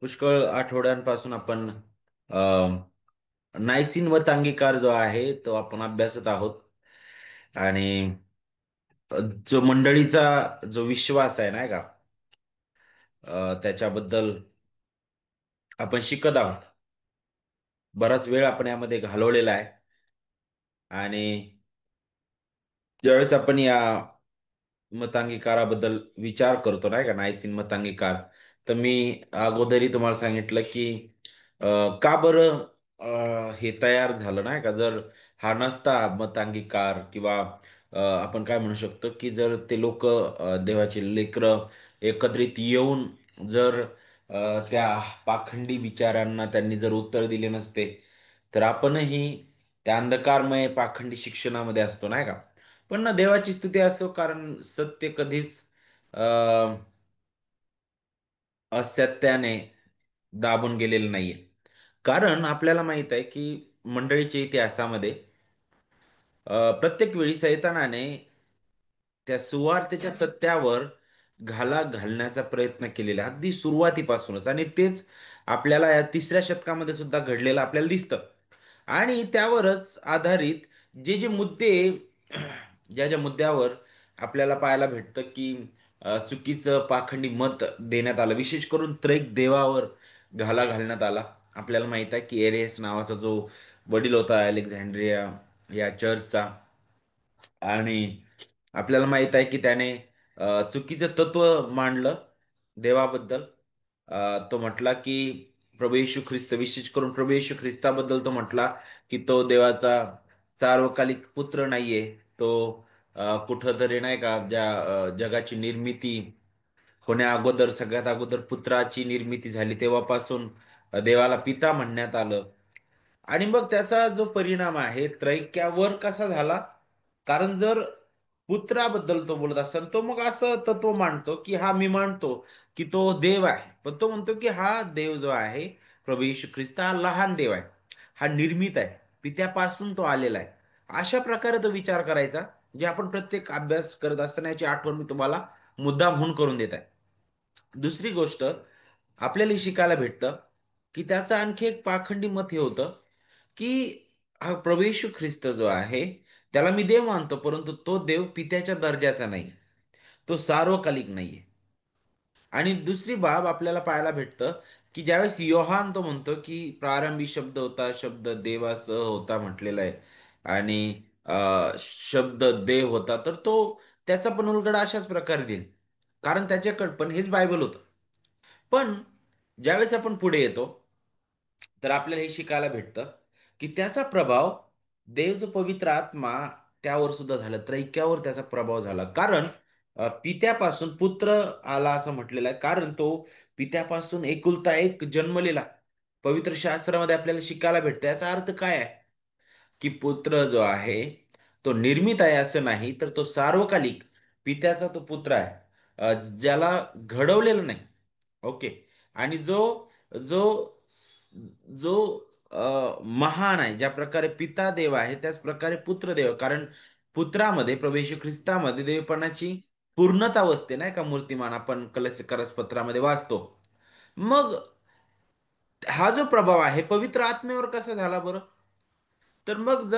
पुष्कळ आठवड्यांपासून आपण अ, नायसीन मतांगीकार जो आहे तो आपण अभ्यासत आहोत. आणि जो मंडळीचा जो विश्वास आहे नाही का, त्याच्याबद्दल आपण शिकत आहोत. बराच वेळ आपण यामध्ये घालवलेला आहे. आणि ज्यावेळेस आपण या मतांगीकाराबद्दल विचार करतो नाही का, नायसीन मतांगीकार, तर मी अगोदरही तुम्हाला सांगितलं की का बरं हे तयार झालं नाही का. जर हा नसता मतांगीकार किंवा आपण काय म्हणू शकतो की जर ते लोक देवाचे लेकरं एकत्रित येऊन जर त्या पाखंडी विचारांना त्यांनी जर उत्तर दिले नसते, तर आपणही त्या अंधकारमय पाखंडी शिक्षणामध्ये असतो नाही का. पण ना, देवाची स्तुती असो, कारण सत्य कधीच अ, असत्याने दाबून गेलेलं नाहीये. कारण आपल्याला माहित आहे की मंडळीच्या इतिहासामध्ये प्रत्येक वेळी सैतानाने त्या सुवार्तेच्या सत्यावर घाला घालण्याचा प्रयत्न केलेला आहे, अगदी सुरुवातीपासूनच. आणि तेच आपल्याला या 3ऱ्या शतकामध्ये सुद्धा घडलेलं आपल्याला दिसतं. आणि त्यावरच आधारित जे जे मुद्दे ज्या ज्या मुद्द्यावर आपल्याला पाहायला भेटतं की चुकीचं पाखंडी मत देण्यात आलं, विशेष करून त्रैक देवावर घाला घालण्यात आला. आपल्याला माहित आहे की एरेस नावाचा जो वडील होता अलेक्झांड्रिया या चर्चचा, आणि आपल्याला माहित आहे की त्याने चुकीचं तत्व मांडलं देवाबद्दल. तो म्हटला की प्रभू येशू ख्रिस्त, विशेष करून प्रभू येशू ख्रिस्ताबद्दल तो म्हटला की तो देवाचा सार्वकालिक पुत्र नाहीये. तो कुठंतरी नाही का, ज्या जगाची निर्मिती होण्या अगोदर, सगळ्यात अगोदर पुत्राची निर्मिती झाली तेव्हापासून देवाला पिता म्हणण्यात आलं. आणि मग त्याचा जो परिणाम आहे त्रैक्यावर कसा झाला, कारण जर पुत्राबद्दल तो बोलत असेल, तो मग असं तत्व मांडतो की हा मी मानतो की तो देव आहे, पण तो म्हणतो की हा देव जो आहे प्रभू येशू ख्रिस्त हा लहान देव आहे, हा निर्मित आहे, पित्यापासून तो आलेला आहे. अशा प्रकारे तो विचार करायचा, जे आपण प्रत्येक अभ्यास करत असताना याची आठवण मी तुम्हाला मुद्दाम म्हणून करून देत आहे. दुसरी गोष्ट आपल्याला हे शिकायला भेटतं की त्याचं आणखी एक पाखंडी मत हे होतं की हा प्रभू येशू ख्रिस्त जो आहे त्याला मी देव मानतो, परंतु तो देव पित्याच्या दर्जाचा नाही, तो सार्वकालिक नाहीये. आणि दुसरी बाब आपल्याला पाहायला भेटतं की ज्यावेळेस योहान तो म्हणतो की प्रारंभी शब्द होता, शब्द देवासह होता म्हटलेला आहे, आणि शब्द देव होता, तर तो त्याचा पण उलगडा अशाच प्रकारे देईल, कारण त्याच्याकडे पण हेच बायबल होतं. पण ज्यावेळेस आपण पुढे येतो, तर आपल्याला हे शिकायला भेटतं की त्याचा प्रभाव, देव जो पवित्र आत्मा त्यावर सुद्धा झाला, त्रैक्यावर त्याचा प्रभाव झाला. कारण पित्यापासून पुत्र आला असं म्हटलेलं आहे, कारण तो पित्यापासून एकुलता एक जन्मलेला. पवित्र शास्त्रामध्ये आपल्याला शिकायला भेटतं. याचा अर्थ काय आहे की पुत्र जो आहे तो निर्मित आहे असं नाही, तर तो सार्वकालिक पित्याचा तो पुत्र आहे, ज्याला घडवलेलं नाही. ओके. आणि जो जो जो महान आहे, ज्या प्रकारे पिता देव आहे त्याच प्रकारे पुत्र देव, कारण पुत्रामध्ये प्रभू येशू ख्रिस्तामध्ये देवपणाची पूर्णता वसते नाही का. मूर्तिमान आपण करसपत्रामध्ये वाचतो. मग हा जो प्रभाव आहे पवित्र आत्मेवर कसा झाला बरं. तर मग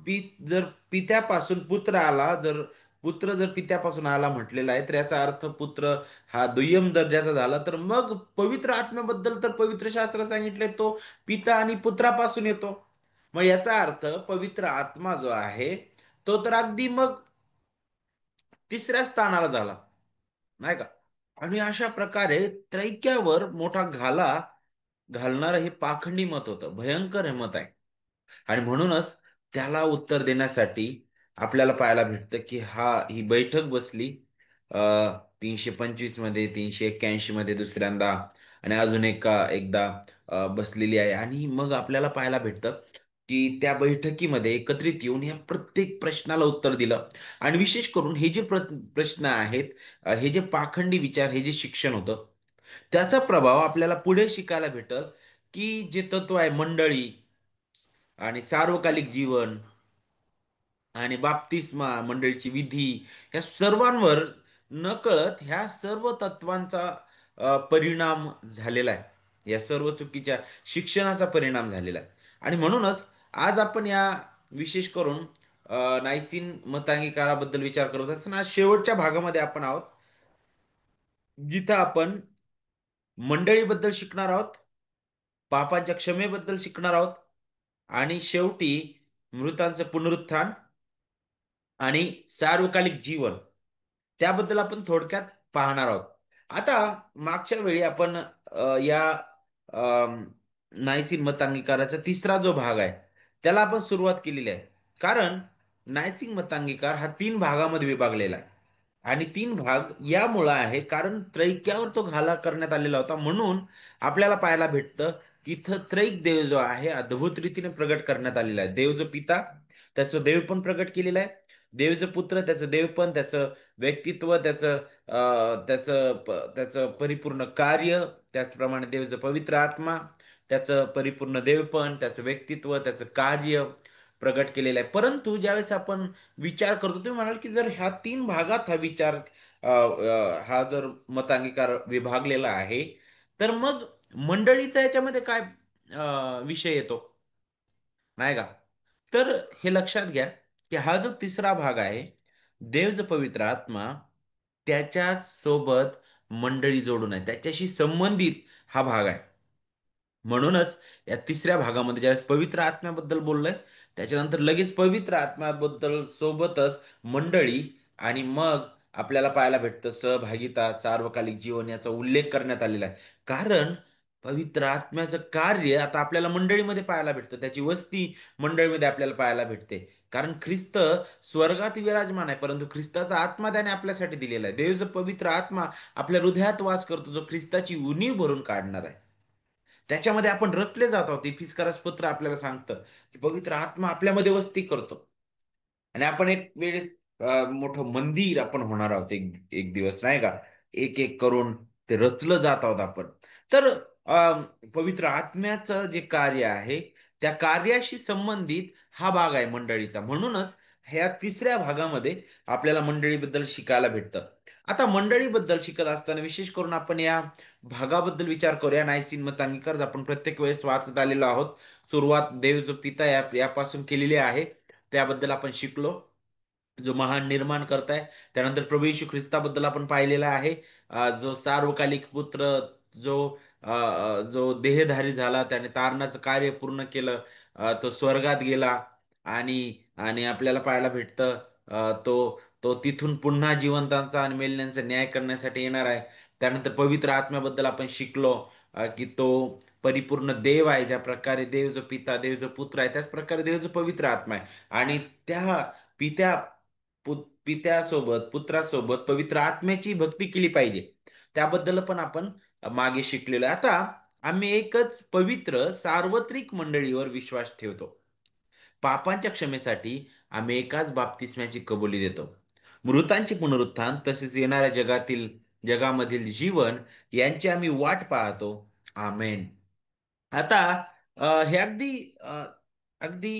पि जर पित्यापासून पुत्र आला, जर पुत्र जर पित्यापासून आला म्हटलेला आहे, तर याचा अर्थ पुत्र हा दुय्यम दर्जाचा झाला. तर मग पवित्र आत्म्याबद्दल तर पवित्र शास्त्र सांगितले तो पिता आणि पुत्रापासून येतो. मग याचा अर्थ पवित्र आत्मा जो आहे तो तर अगदी मग 3ऱ्या स्थानाला झाला नाही का. आणि अशा प्रकारे त्रैक्यावर मोठा घाला घालणारं हे पाखंडी मत होतं, भयंकर हे मत आहे. आणि म्हणूनच त्याला उत्तर देण्यासाठी आपल्याला पाहायला भेटतं की ही बैठक बसली 325 मध्ये, 381 मध्ये दुसऱ्यांदा, आणि अजून एकदा बसलेली आहे. आणि मग आपल्याला पाहायला भेटतं की त्या बैठकीमध्ये एकत्रित येऊन या प्रत्येक प्रश्नाला उत्तर दिलं. आणि विशेष करून हे जे प्रश्न आहेत, हे जे पाखंडी विचार, हे जे शिक्षण होतं, त्याचा प्रभाव आपल्याला पुढे शिकायला भेटल की जे तत्व आहे मंडळी आणि सार्वकालिक जीवन आणि बाप्तिस्मा मंडळीची विधी, ह्या सर्वांवर नकळत ह्या सर्व तत्वांचा परिणाम झालेला आहे. या सर्व चुकीच्या शिक्षणाचा परिणाम झालेला आहे. आणि म्हणूनच आज आपण या विशेष करून नायसीन मतांगीकाराबद्दल विचार करत असताना आज शेवटच्या भागामध्ये आपण आहोत, जिथं आपण मंडळीबद्दल शिकणार आहोत, पापांच्या क्षमेबद्दल शिकणार आहोत आणि शेवटी मृतांचं पुनरुत्थान आणि सार्वकालिक जीवन त्याबद्दल आपण थोडक्यात पाहणार आहोत. आता मागच्या वेळी आपण या नायसिन मत अंगीकाराचा तिसरा जो भाग आहे त्याला आपण सुरुवात केलेली आहे. कारण नायसिन मत अंगीकार हा 3 भागामध्ये विभागलेला आहे. आणि 3 भाग यामुळं आहे कारण त्रैक्यावर तो घाला करण्यात आलेला होता. म्हणून आपल्याला पाहायला भेटतं की इथं त्रैक देव जो आहे अद्भुत रीतीने प्रगट करण्यात आलेला आहे. देव जो पिता त्याचं देवपण प्रगट केलेलं आहे. देव जो पुत्र त्याचं देवपण, त्याचं व्यक्तित्व, त्याचं परिपूर्ण कार्य, त्याचप्रमाणे देव जो पवित्र आत्मा, त्याचं परिपूर्ण देवपण, त्याचं व्यक्तित्व, त्याचं कार्य प्रगट केलेलं आहे. परंतु ज्यावेळेस आपण विचार करतो तुम्ही म्हणाल की जर ह्या 3 भागात हा विचार हा जर मतांगीकार विभागलेला आहे तर मग मंडळीचा याच्यामध्ये काय विषय येतो नाही का? तर हे लक्षात घ्या की हा जो तिसरा भाग आहे, देव जो पवित्र आत्मा त्याच्या सोबत मंडळी जोडून आहे, त्याच्याशी संबंधित हा भाग आहे. म्हणूनच या तिसऱ्या भागामध्ये ज्यावेळेस पवित्र आत्म्याबद्दल बोललंय त्याच्यानंतर लगेच पवित्र आत्म्याबद्दल सोबतच मंडळी आणि मग आपल्याला पाहायला भेटतं सहभागिता, सार्वकालिक जीवन याचा उल्लेख करण्यात आलेला आहे. कारण पवित्र आत्म्याचं कार्य आता आपल्याला मंडळीमध्ये पाहायला भेटतं, त्याची वस्ती मंडळीमध्ये आपल्याला पाहायला भेटते. कारण ख्रिस्त स्वर्गात विराजमान आहे, परंतु ख्रिस्ताचा आत्मा त्याने आपल्यासाठी दिलेला आहे. देव जो पवित्र आत्मा आपल्या हृदयात वास करतो, जो ख्रिस्ताची उणीव भरून काढणार आहे. त्याच्यामध्ये आपण रचले जात आहोत. इफिसकारास पत्र आपल्याला सांगतं की पवित्र आत्मा आपल्यामध्ये वस्ती करतो. आणि आपण एक वेळेस मोठं मंदिर आपण होणार आहोत एक एक दिवस नाही का? एक एक करून ते रचलं जात आहोत आपण. तर पवित्र आत्म्याचं जे कार्य आहे त्या कार्याशी संबंधित हा भाग आहे मंडळीचा. म्हणूनच ह्या तिसऱ्या भागामध्ये आपल्याला मंडळीबद्दल शिकायला भेटतं. आता मंडळीबद्दल शिकत असताना विशेष करून आपण या भागाबद्दल विचार करूया. नायसीन मतांगीकार आपण प्रत्येक वेळेस वाचत आलेलो आहोत. सुरुवात देव जो पिता यापासून केलेली आहे त्याबद्दल आपण शिकलो. जो महान निर्माण करताय त्यानंतर प्रभू येशू ख्रिस्ताबद्दल आपण पाहिलेला आहे. जो सार्वकालिक पुत्र, जो जो देहधारी झाला, त्याने तारणाचं कार्य पूर्ण केलं, तो स्वर्गात गेला आणि आणि आपल्याला पाहायला भेटतं तो तिथून पुन्हा जिवंतांचा आणि मेल्यांचा न्याय करण्यासाठी येणार आहे. त्यानंतर पवित्र आत्म्याबद्दल आपण शिकलो की तो परिपूर्ण देव आहे. ज्या प्रकारे देव जो पिता, देव जो पुत्र आहे, त्याच प्रकारे देव जो पवित्र आत्मा आहे. आणि त्या पित्या पित्यासोबत पुत्रासोबत पवित्र आत्म्याची भक्ती केली पाहिजे, त्याबद्दल पण आपण मागे शिकलेलो आहे. आता आम्ही एकच पवित्र सार्वत्रिक मंडळीवर विश्वास ठेवतो. पापांच्या क्षमेसाठी आम्ही एकाच बाप्तिस्म्याची कबुली देतो. मृतांचे पुनरुत्थान तसेच येणाऱ्या जगामधील जीवन यांची आम्ही वाट पाहतो. आमेन. आता हे अगदी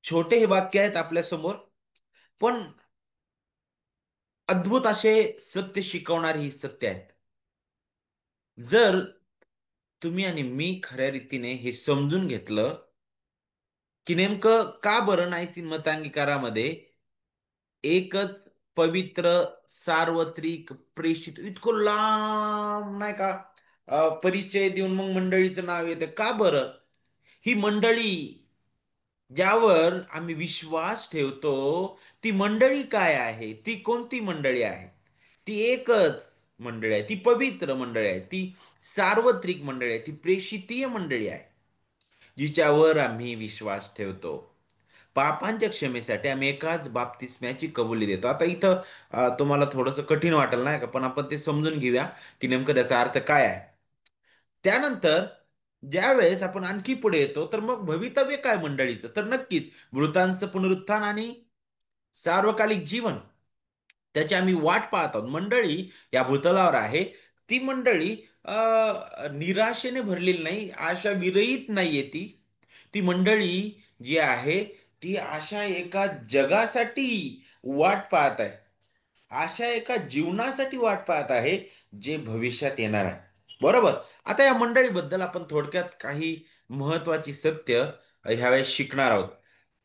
छोटे हे वाक्य आहेत आपल्या समोर, पण अद्भुत असे सत्य शिकवणारे ही सत्य आहेत. जर तुम्ही आणि मी खऱ्या रीतीने हे समजून घेतलं की नेमकं का बरं नायसिन मतांगीकारामध्ये एकच पवित्र सार्वत्रिक प्रेषित इतकं लांब नाही का परिचय देऊन मग मंडळीचं नाव येतं का बरं? ही मंडळी ज्यावर आम्ही विश्वास ठेवतो ती मंडळी काय आहे? ती कोणती मंडळी आहे? ती एकच मंडळी आहे, ती पवित्र मंडळी आहे, ती सार्वत्रिक मंडळी आहे, ती प्रेषितीय मंडळी आहे, जिच्यावर आम्ही विश्वास ठेवतो. पापांच्या क्षमेसाठी आम्ही एकाच बाप्तिस्म्याची कबुली देतो. आता इथं तुम्हाला थोडंसं कठीण वाटेल नाही का, पण आपण ते समजून घेऊया की नेमकं त्याचा अर्थ काय आहे. त्यानंतर ज्यावेळेस आपण आणखी पुढे येतो तर मग भवितव्य काय मंडळीचं, तर नक्कीच मृतांचं पुनरुत्थान आणि सार्वकालिक जीवन त्याची आम्ही वाट पाहत आहोत. मंडळी या भूतलावर आहे, ती मंडळी निराशेने भरलेली नाही, आशा विरहित नाहीये. ती ती मंडळी जी आहे ती अशा एका जगासाठी वाट पाहत आहे, अशा एका जीवनासाठी वाट पाहत आहे जे भविष्यात येणार आहे. बरोबर. आता या मंडळीबद्दल आपण थोडक्यात काही महत्वाची सत्य ह्यावेळेस शिकणार आहोत.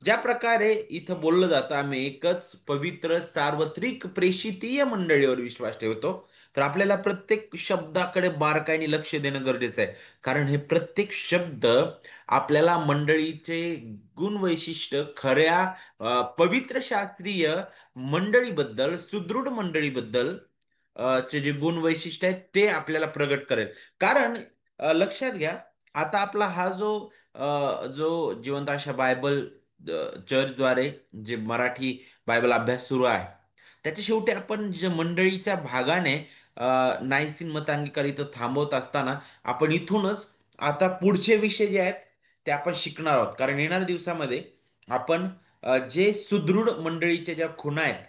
ज्या प्रकारे इथं बोललं जातं, आम्ही एकच पवित्र सार्वत्रिक प्रेषितीय मंडळीवर विश्वास ठेवतो. तर आपल्याला प्रत्येक शब्दाकडे बारकाईने लक्ष देणं गरजेचं आहे. कारण हे प्रत्येक शब्द आपल्याला मंडळीचे गुण वैशिष्ट्य खऱ्या पवित्र शास्त्रीय मंडळीबद्दल, सुदृढ मंडळीबद्दल चे जे गुण वैशिष्ट्य आहेत ते आपल्याला प्रगट करेल. कारण लक्षात घ्या, आता आपला हा जो जिवंत अशा बायबल चर्चद्वारे जे मराठी बायबल अभ्यास सुरू आहे, त्याच्या शेवटी आपण जे मंडळीच्या भागाने नाईसीन मतांगीकार इथं थांबवत असताना आपण इथूनच आता पुढचे विषय जे आहेत ते आपण शिकणार आहोत. कारण येणाऱ्या दिवसामध्ये आपण जे सुदृढ मंडळीच्या ज्या खुणा आहेत,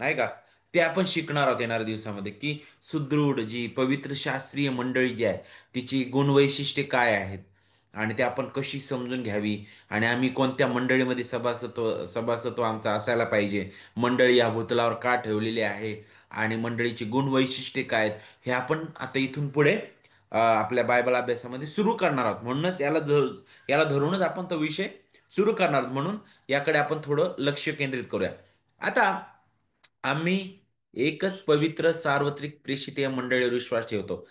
नाही का, ते आपण शिकणार आहोत येणाऱ्या दिवसामध्ये, की सुदृढ जी पवित्र शास्त्रीय मंडळी जी आहे तिची गुणवैशिष्ट्ये काय आहेत आणि ते आपण कशी समजून घ्यावी आणि आम्ही कोणत्या मंडळीमध्ये सभासत्व आमचा असायला पाहिजे, मंडळी या भूतलावर का ठेवलेली आहे आणि मंडळीची गुणवैशिष्ट्ये काय आहेत, हे आपण आता इथून पुढे आपल्या बायबल अभ्यासामध्ये सुरू करणार आहोत. म्हणूनच याला धरूनच आपण तो विषय सुरू करणार आहोत. म्हणून याकडे आपण थोडं लक्ष केंद्रित करूया. आता आम्ही एकच पवित्र सार्वत्रिक प्रेषित मंडळीवर विश्वास ठेवतो.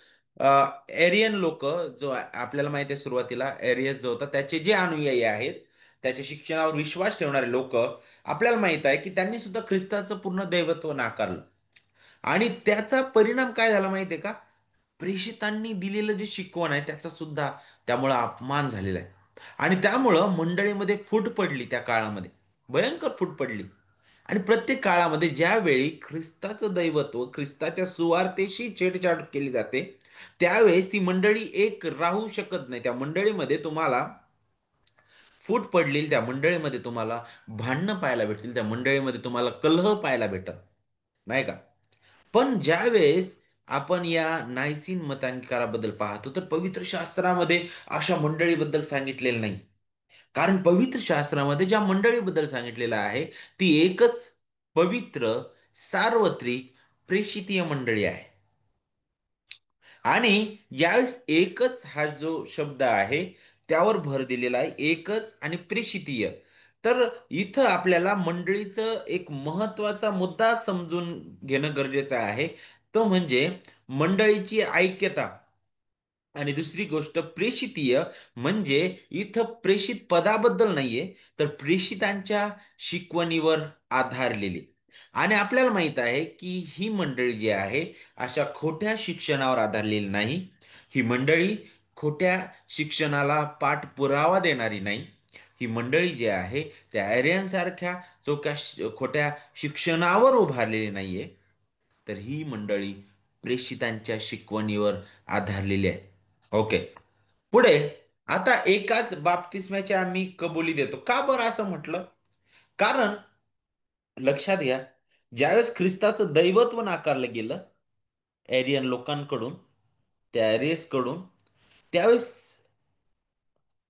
एरियन लोक, जो आपल्याला माहिती आहे सुरुवातीला एरियस जो होता, त्याचे जे अनुयायी आहेत, त्याच्या शिक्षणावर विश्वास ठेवणारे लोक, आपल्याला माहित आहे की त्यांनी सुद्धा ख्रिस्ताचं पूर्ण दैवत्व नाकारलं. आणि त्याचा परिणाम काय झाला माहिती आहे का? प्रेषितांनी दिलेलं जे शिकवण आहे त्याचा सुद्धा त्यामुळं अपमान झालेला आहे. आणि त्यामुळं मंडळीमध्ये फूट पडली त्या काळामध्ये, भयंकर फूट पडली. आणि प्रत्येक काळामध्ये ज्यावेळी ख्रिस्ताचं दैवत्व, ख्रिस्ताच्या सुवार्तेशी छेडछाड केली जाते, त्यावेळेस ती मंडळी एक राहू शकत नाही. त्या मंडळीमध्ये तुम्हाला फूट पडलेली, त्या मंडळीमध्ये तुम्हाला भांडणं पाहायला भेटतील, त्या मंडळीमध्ये तुम्हाला कलह पाहायला भेटत, नाही का? पण ज्यावेळेस आपण या नायसीन मतांकराबद्दल पाहतो, तर पवित्र शास्त्रामध्ये अशा मंडळीबद्दल सांगितलेलं नाही. कारण पवित्र शास्त्रामध्ये ज्या मंडळीबद्दल सांगितलेलं आहे, ती एकच पवित्र सार्वत्रिक प्रेषितीय मंडळी आहे. आणि यावेळेस एकच हा जो शब्द आहे त्यावर भर दिलेला आहे, एकच आणि प्रेषितीय. तर इथं आपल्याला मंडळीचं एक महत्वाचा मुद्दा समजून घेणं गरजेचं आहे. तो म्हणजे मंडळीची ऐक्यता. आणि दुसरी गोष्ट प्रेषितीय, म्हणजे इथं प्रेषित पदाबद्दल नाहीये, तर प्रेषितांच्या शिकवणीवर आधारलेली. आणि आपल्याला माहित आहे की ही मंडळी जी आहे अशा खोट्या शिक्षणावर आधारलेली नाही. ही मंडळी खोट्या शिक्षणाला पाठपुरावा देणारी नाही. ही मंडळी जी आहे त्या आर्यन सारख्या खोट्या शिक्षणावर उभारलेली नाहीये. तर ही मंडळी प्रेषितांच्या शिकवणीवर आधारलेली आहे. ओके. पुढे, आता एकाच बाप्तिस्म्याची आम्ही कबुली देतो. का बरं असं म्हटलं? कारण लक्षात घ्या, ज्यावेळेस ख्रिस्ताचं दैवत्व नाकारलं गेलं एरियन लोकांकडून, त्या एरियसकडून, त्यावेळेस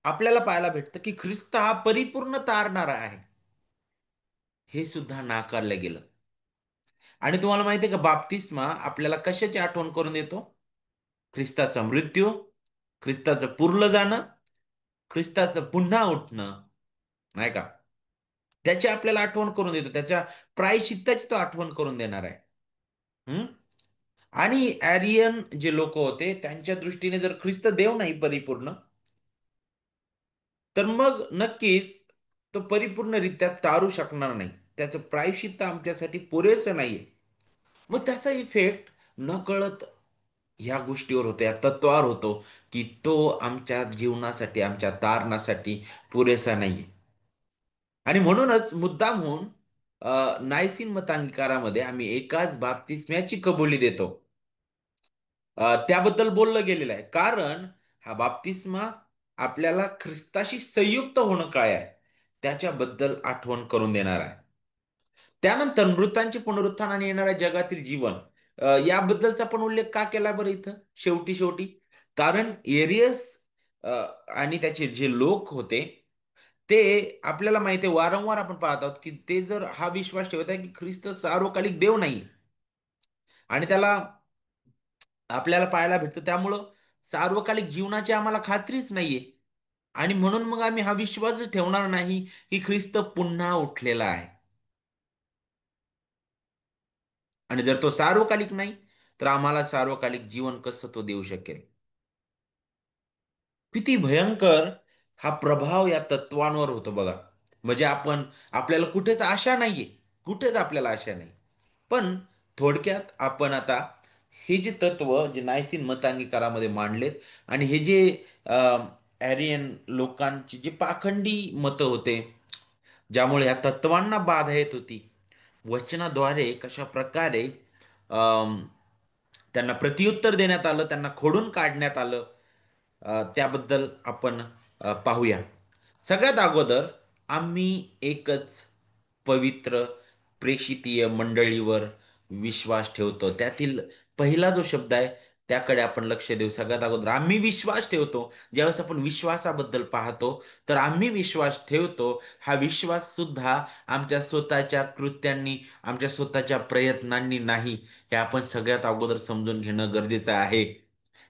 आपल्याला पाहायला भेटतं की ख्रिस्त हा परिपूर्ण तारणारा आहे, हे सुद्धा नाकारलं गेलं. आणि तुम्हाला माहिती आहे का, बाप्तिस्मा आपल्याला कशाची आठवण करून देतो? ख्रिस्ताचा मृत्यू, ख्रिस्ताचं पुरलं जाणं, ख्रिस्ताचं पुन्हा उठणं, नाही का, त्याची आपल्याला आठवण करून देतो. त्याच्या प्रायश्चित्ताची तो आठवण करून देणार आहे. हम्म? आणि आर्यन जे लोक होते त्यांच्या दृष्टीने जर ख्रिस्त देव नाही परिपूर्ण, तर मग नक्कीच तो परिपूर्णरित्या तारू शकणार नाही. त्याचं प्रायश्चित्त आमच्यासाठी पुरेसं नाहीये. मग त्याचा इफेक्ट नकळत ह्या गोष्टीवर होतो, या तत्वावर होतो, की तो आमच्या जीवनासाठी, आमच्या तारणासाठी पुरेसा नाहीये. आणि म्हणूनच मुद्दामहून नायसीन मतांगीकारामध्ये आम्ही एकाच बाप्तिस्म्याची कबुली देतो. त्याबद्दल बोललं गेलेलं आहे. कारण हा बाप्तिस्मा आपल्याला ख्रिस्ताशी संयुक्त होणं काय आहे त्याच्याबद्दल आठवण करून देणार आहे. त्यानंतर मृतांचे पुनरुत्थान आणि येणाऱ्या जगातील जीवन, याबद्दलचा पण उल्लेख का केला बरं इथं शेवटी शेवटी? कारण एरियस अ, आणि त्याचे जे लोक होते, ते आपल्याला माहिती आहे, वारंवार आपण पाहत आहोत की ते जर हा विश्वास ठेवत आहे की ख्रिस्त सार्वकालिक देव नाही आणि त्याला आपल्याला पाहायला भेटतं, त्यामुळं सार्वकालिक जीवनाची आम्हाला खात्रीच नाहीये. आणि म्हणून मग आम्ही हा विश्वासच ठेवणार नाही की ख्रिस्त पुन्हा उठलेला आहे. आणि जर तो सार्वकालिक नाही, तर आम्हाला सार्वकालिक जीवन कसं तो देऊ शकेल? किती भयंकर हा प्रभाव या तत्वांवर होतो बघा. म्हणजे आपल्याला कुठेच आशा नाहीये. कुठेच आपल्याला आशा नाही. पण थोडक्यात आपण आता हे जे तत्व जे नायसीन मतांगीकारामध्ये मांडलेत आणि हे जे ॲरियन लोकांची जे पाखंडी मतं होते, ज्यामुळे या तत्वांना बाधा येत होती, वचनाद्वारे कशा प्रकारे त्यांना प्रत्युत्तर देण्यात आलं, त्यांना खोडून काढण्यात आलं, त्याबद्दल आपण पाहूया. सगळ्यात अगोदर आम्ही एकच पवित्र प्रेषितीय मंडळीवर विश्वास ठेवतो. त्यातील पहिला जो शब्द आहे त्याकडे आपण लक्ष देऊ. सगळ्यात अगोदर आम्ही विश्वास ठेवतो. ज्यावेळेस आपण विश्वासाबद्दल पाहतो, तर आम्ही विश्वास ठेवतो. हा विश्वास सुद्धा आमच्या स्वतःच्या कृत्यांनी, आमच्या स्वतःच्या प्रयत्नांनी नाही, हे आपण सगळ्यात अगोदर समजून घेणं गरजेचं आहे.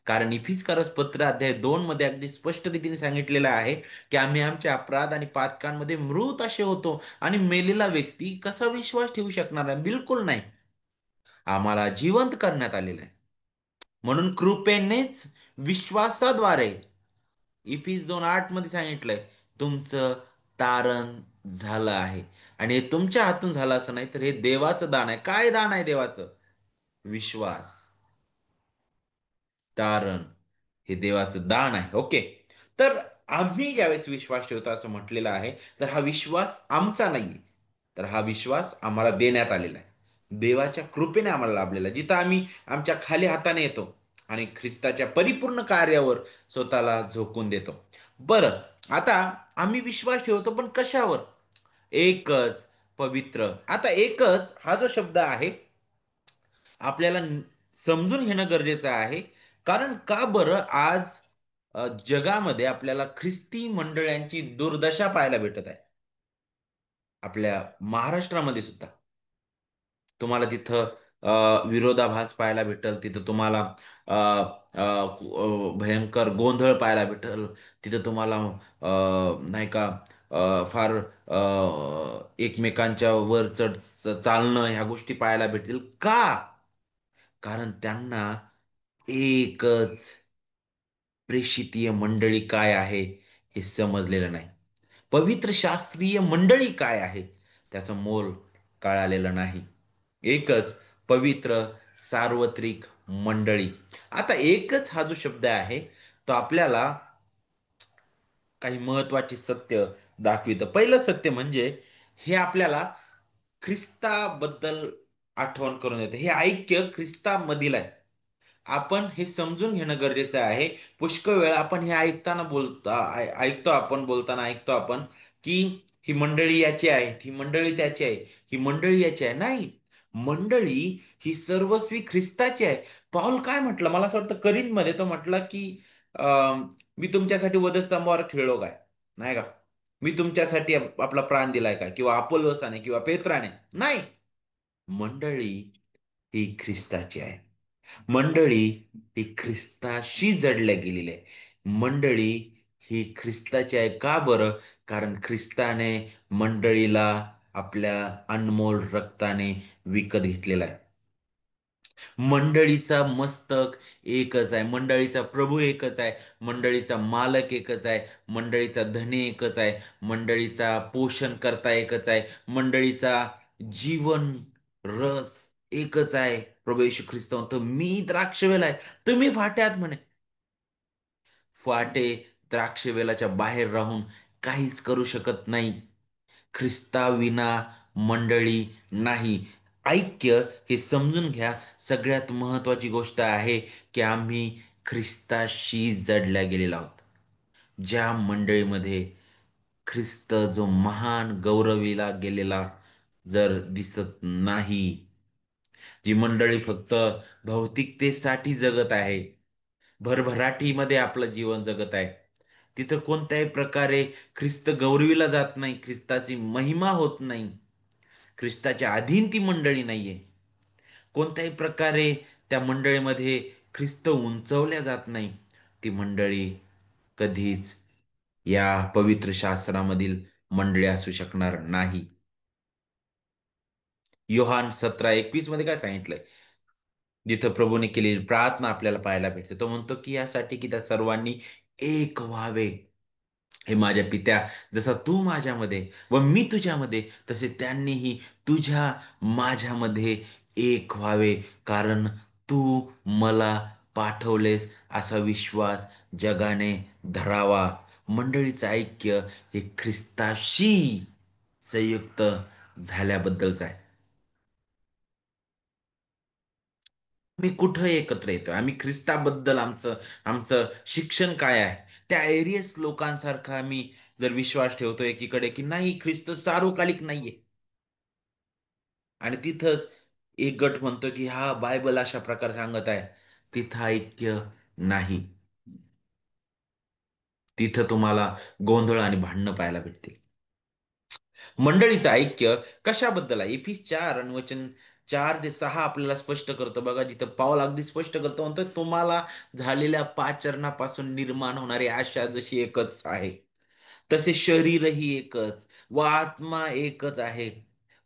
कारण इफिसकारस पत्र अध्याय 2 मध्ये अगदी स्पष्ट रीतीने सांगितलेलं आहे की आम्ही आमच्या अपराध आणि पातकांमध्ये मृत असे होतो आणि मेलेला व्यक्ती कसा विश्वास ठेवू शकणार आहे? बिलकुल नाही. आम्हाला जिवंत करण्यात आलेलं आहे. म्हणून कृपेनेच विश्वासाद्वारे इफिस 2:8 मध्ये सांगितलंय तुमचं तारण झालं आहे. आणि हे तुमच्या हातून झालं असं नाही, तर हे देवाचं दान आहे. काय दान आहे देवाचं? विश्वास. तारण हे देवाचं दान आहे. ओके. तर आम्ही ज्यावेळेस विश्वास ठेवतो असं म्हटलेलं आहे, तर हा विश्वास आमचा नाहीये. तर हा विश्वास आम्हाला देण्यात आलेला आहे. देवाच्या कृपेने आम्हाला लाभलेला आहे. जिथं आम्ही आमच्या खाली हाताने येतो आणि ख्रिस्ताच्या परिपूर्ण कार्यावर स्वतःला झोकून देतो. बरं, आता आम्ही विश्वास ठेवतो पण कशावर? एकच पवित्र. आता एकच हा जो शब्द आहे आपल्याला समजून घेणं गरजेचं आहे. कारण का बरं आज जगामध्ये आपल्याला ख्रिस्ती मंडळांची दुर्दशा पाहायला भेटत आहे. आपल्या महाराष्ट्रामध्ये सुद्धा तुम्हाला तिथं विरोधाभास पाहायला भेटल. तिथं तुम्हाला अ, अ, भयंकर गोंधळ पाहायला भेटल. तिथं तुम्हाला नाही का फार एकमेकांच्या वर चढ चालणं ह्या गोष्टी पाहायला भेटतील. का? कारण त्यांना एकच प्रेषितीय मंडळी काय आहे हे समजलेलं नाही. पवित्र शास्त्रीय मंडळी काय आहे त्याचं मोल कळालेलं नाही. एकच पवित्र सार्वत्रिक मंडळी. आता एकच हा जो शब्द आहे तो आपल्याला काही महत्वाची सत्य दाखवितं. पहिलं सत्य म्हणजे हे आपल्याला ख्रिस्ताबद्दल आठवण करून देतं. हे ऐक्य ख्रिस्तामधील आहे. आपण हे समजून घेणं गरजेचं आहे. पुष्कळ वेळा आपण हे ऐकताना ऐकतो आपण बोलताना ऐकतो आपण की ही मंडळी याची आहे, ही मंडळी त्याची आहे, ही मंडळी याची आहे. नाही, मंडळी ही सर्वस्वी ख्रिस्ताची आहे. पाऊल काय म्हटलं? मला असं वाटतं करिंथमध्ये तो म्हटलं की मी तुमच्यासाठी वधस्तंभावर खेळलो काय, नाही का? मी तुमच्यासाठी आपला प्राण दिलाय का? किंवा अपोल्लोसाने किंवा पेत्राने? नाही. मंडळी ही ख्रिस्ताची आहे. मंडळी ही ख्रिस्ताशी जडल्या गेलेली आहे. मंडळी ही ख्रिस्ताची आहे. का बरं? कारण ख्रिस्ताने मंडळीला आपल्या अनमोल रक्ताने विकत घेतलेला आहे. मंडळीचा मस्तक एकच आहे. मंडळीचा प्रभू एकच आहे. मंडळीचा मालक एकच आहे. मंडळीचा धनी एकच आहे. मंडळीचा पोषण करता एकच आहे. मंडळीचा जीवन रस एकच आहे. प्रभू येशू ख्रिस्त म्हणतो, मी द्राक्षवेल आहे, तुम्ही फाट्यात म्हणे. फाटे द्राक्षवेलाच्या बाहेर राहून काहीच करू शकत नाही. ख्रिस्ताविना मंडळी नाही. ऐक्य हे समजून घ्या. सगळ्यात महत्वाची गोष्ट आहे की आम्ही ख्रिस्ताशी जडल्या गेलेलो आहोत. ज्या मंडळीमध्ये ख्रिस्त जो महान गौरविला गेलेला जर दिसत नाही, जी मंडळी फक्त भौतिकतेसाठी जगत आहे, भरभराटीमध्ये आपलं जीवन जगत आहे, तिथं कोणत्याही प्रकारे ख्रिस्त गौरविला जात नाही, ख्रिस्ताची महिमा होत नाही, ख्रिस्ताच्या अधीन ती मंडळी नाहीये. कोणत्याही प्रकारे त्या मंडळीमध्ये ख्रिस्त उंचवल्या जात नाही. ती मंडळी कधीच या पवित्र शास्त्रामधील मंडळी असू शकणार नाही. योहान 17:21 मध्ये काय सांगितलंय? जिथं प्रभूने केलेली प्रार्थना आपल्याला पाहायला भेटते. तो म्हणतो की यासाठी की त्या सर्वांनी एक व्हावे. हे माझ्या पित्या, जसा तू माझ्यामध्ये व मी तुझ्यामध्ये, तसे त्यांनीही तुझ्या माझ्यामध्ये एक व्हावे, कारण तू मला पाठवलेस असा विश्वास जगाने धरावा. मंडळीचं ऐक्य हे ख्रिस्ताशी संयुक्त झाल्याबद्दलच आहे. आम्ही कुठं एकत्र येतोय? आम्ही ख्रिस्ताबद्दल आमचं आमचं शिक्षण काय आहे? त्या एरियस लोकांसारखा आम्ही जर विश्वास ठेवतो एकीकडे की नाही, ख्रिस्त सार्वकालिक नाहीये, आणि तिथंच एक गट म्हणतो की हा बायबल अशा प्रकारे सांगत आहे, तिथं ऐक्य नाही. तिथं तुम्हाला गोंधळ आणि भांडणं पाहायला भेटतील. मंडळीचं ऐक्य कशाबद्दल आहे? इफिस 4 आणि वचन 4 ते 6 आपल्याला स्पष्ट करतं बघा, जिथं पाऊल अगदी स्पष्ट करतो, म्हणतो तुम्हाला झालेल्या पाचरणापासून निर्माण होणारी आशा जशी एकच आहे, तसे शरीरही एकच व आत्मा एकच आहे.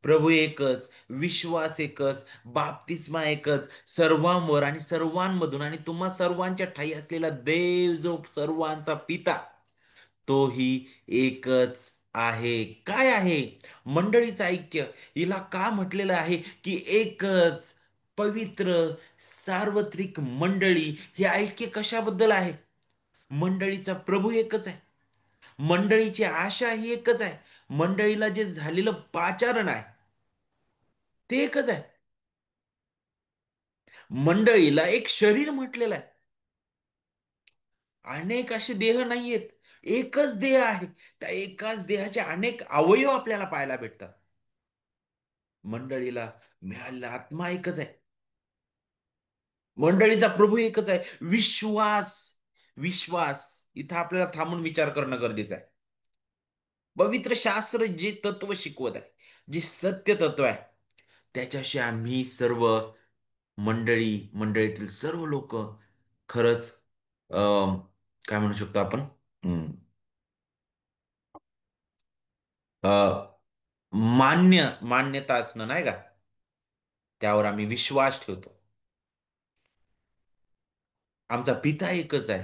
प्रभू एकच, विश्वास एकच, बाप्तिस्मा एकच, सर्वांवर आणि सर्वांमधून आणि तुम्हा सर्वांच्या ठायी असलेला देव जो सर्वांचा पिता, तोही एकच आहे. काय आहे मंडळीचं ऐक्य? हिला का म्हटलेलं आहे की एकच पवित्र सार्वत्रिक मंडळी? हे ऐक्य कशाबद्दल आहे? मंडळीचा प्रभू एकच आहे. मंडळीची आशा ही एकच आहे. मंडळीला जे झालेलं पाचारण आहे ते एकच आहे. मंडळीला एक शरीर म्हटलेलं आहे. अनेक असे देह नाहीयेत. एकच देह आहे. त्या एकाच देहाचे अनेक अवयव आपल्याला पाहायला भेटतात. मंडळीला मिळालेला आत्मा एकच आहे. मंडळीचा प्रभू एकच आहे. विश्वास, विश्वास, इथं आपल्याला थांबून विचार करणं गरजेचं आहे. पवित्र शास्त्र जे तत्व शिकवत आहे, जे सत्य तत्व आहे, त्याच्याशी आम्ही सर्व मंडळीतील सर्व लोक खरंच काय म्हणू शकतो आपण, हम्म, मान्यता असणं नाही का, त्यावर आम्ही विश्वास ठेवतो. आमचा पिता एकच आहे.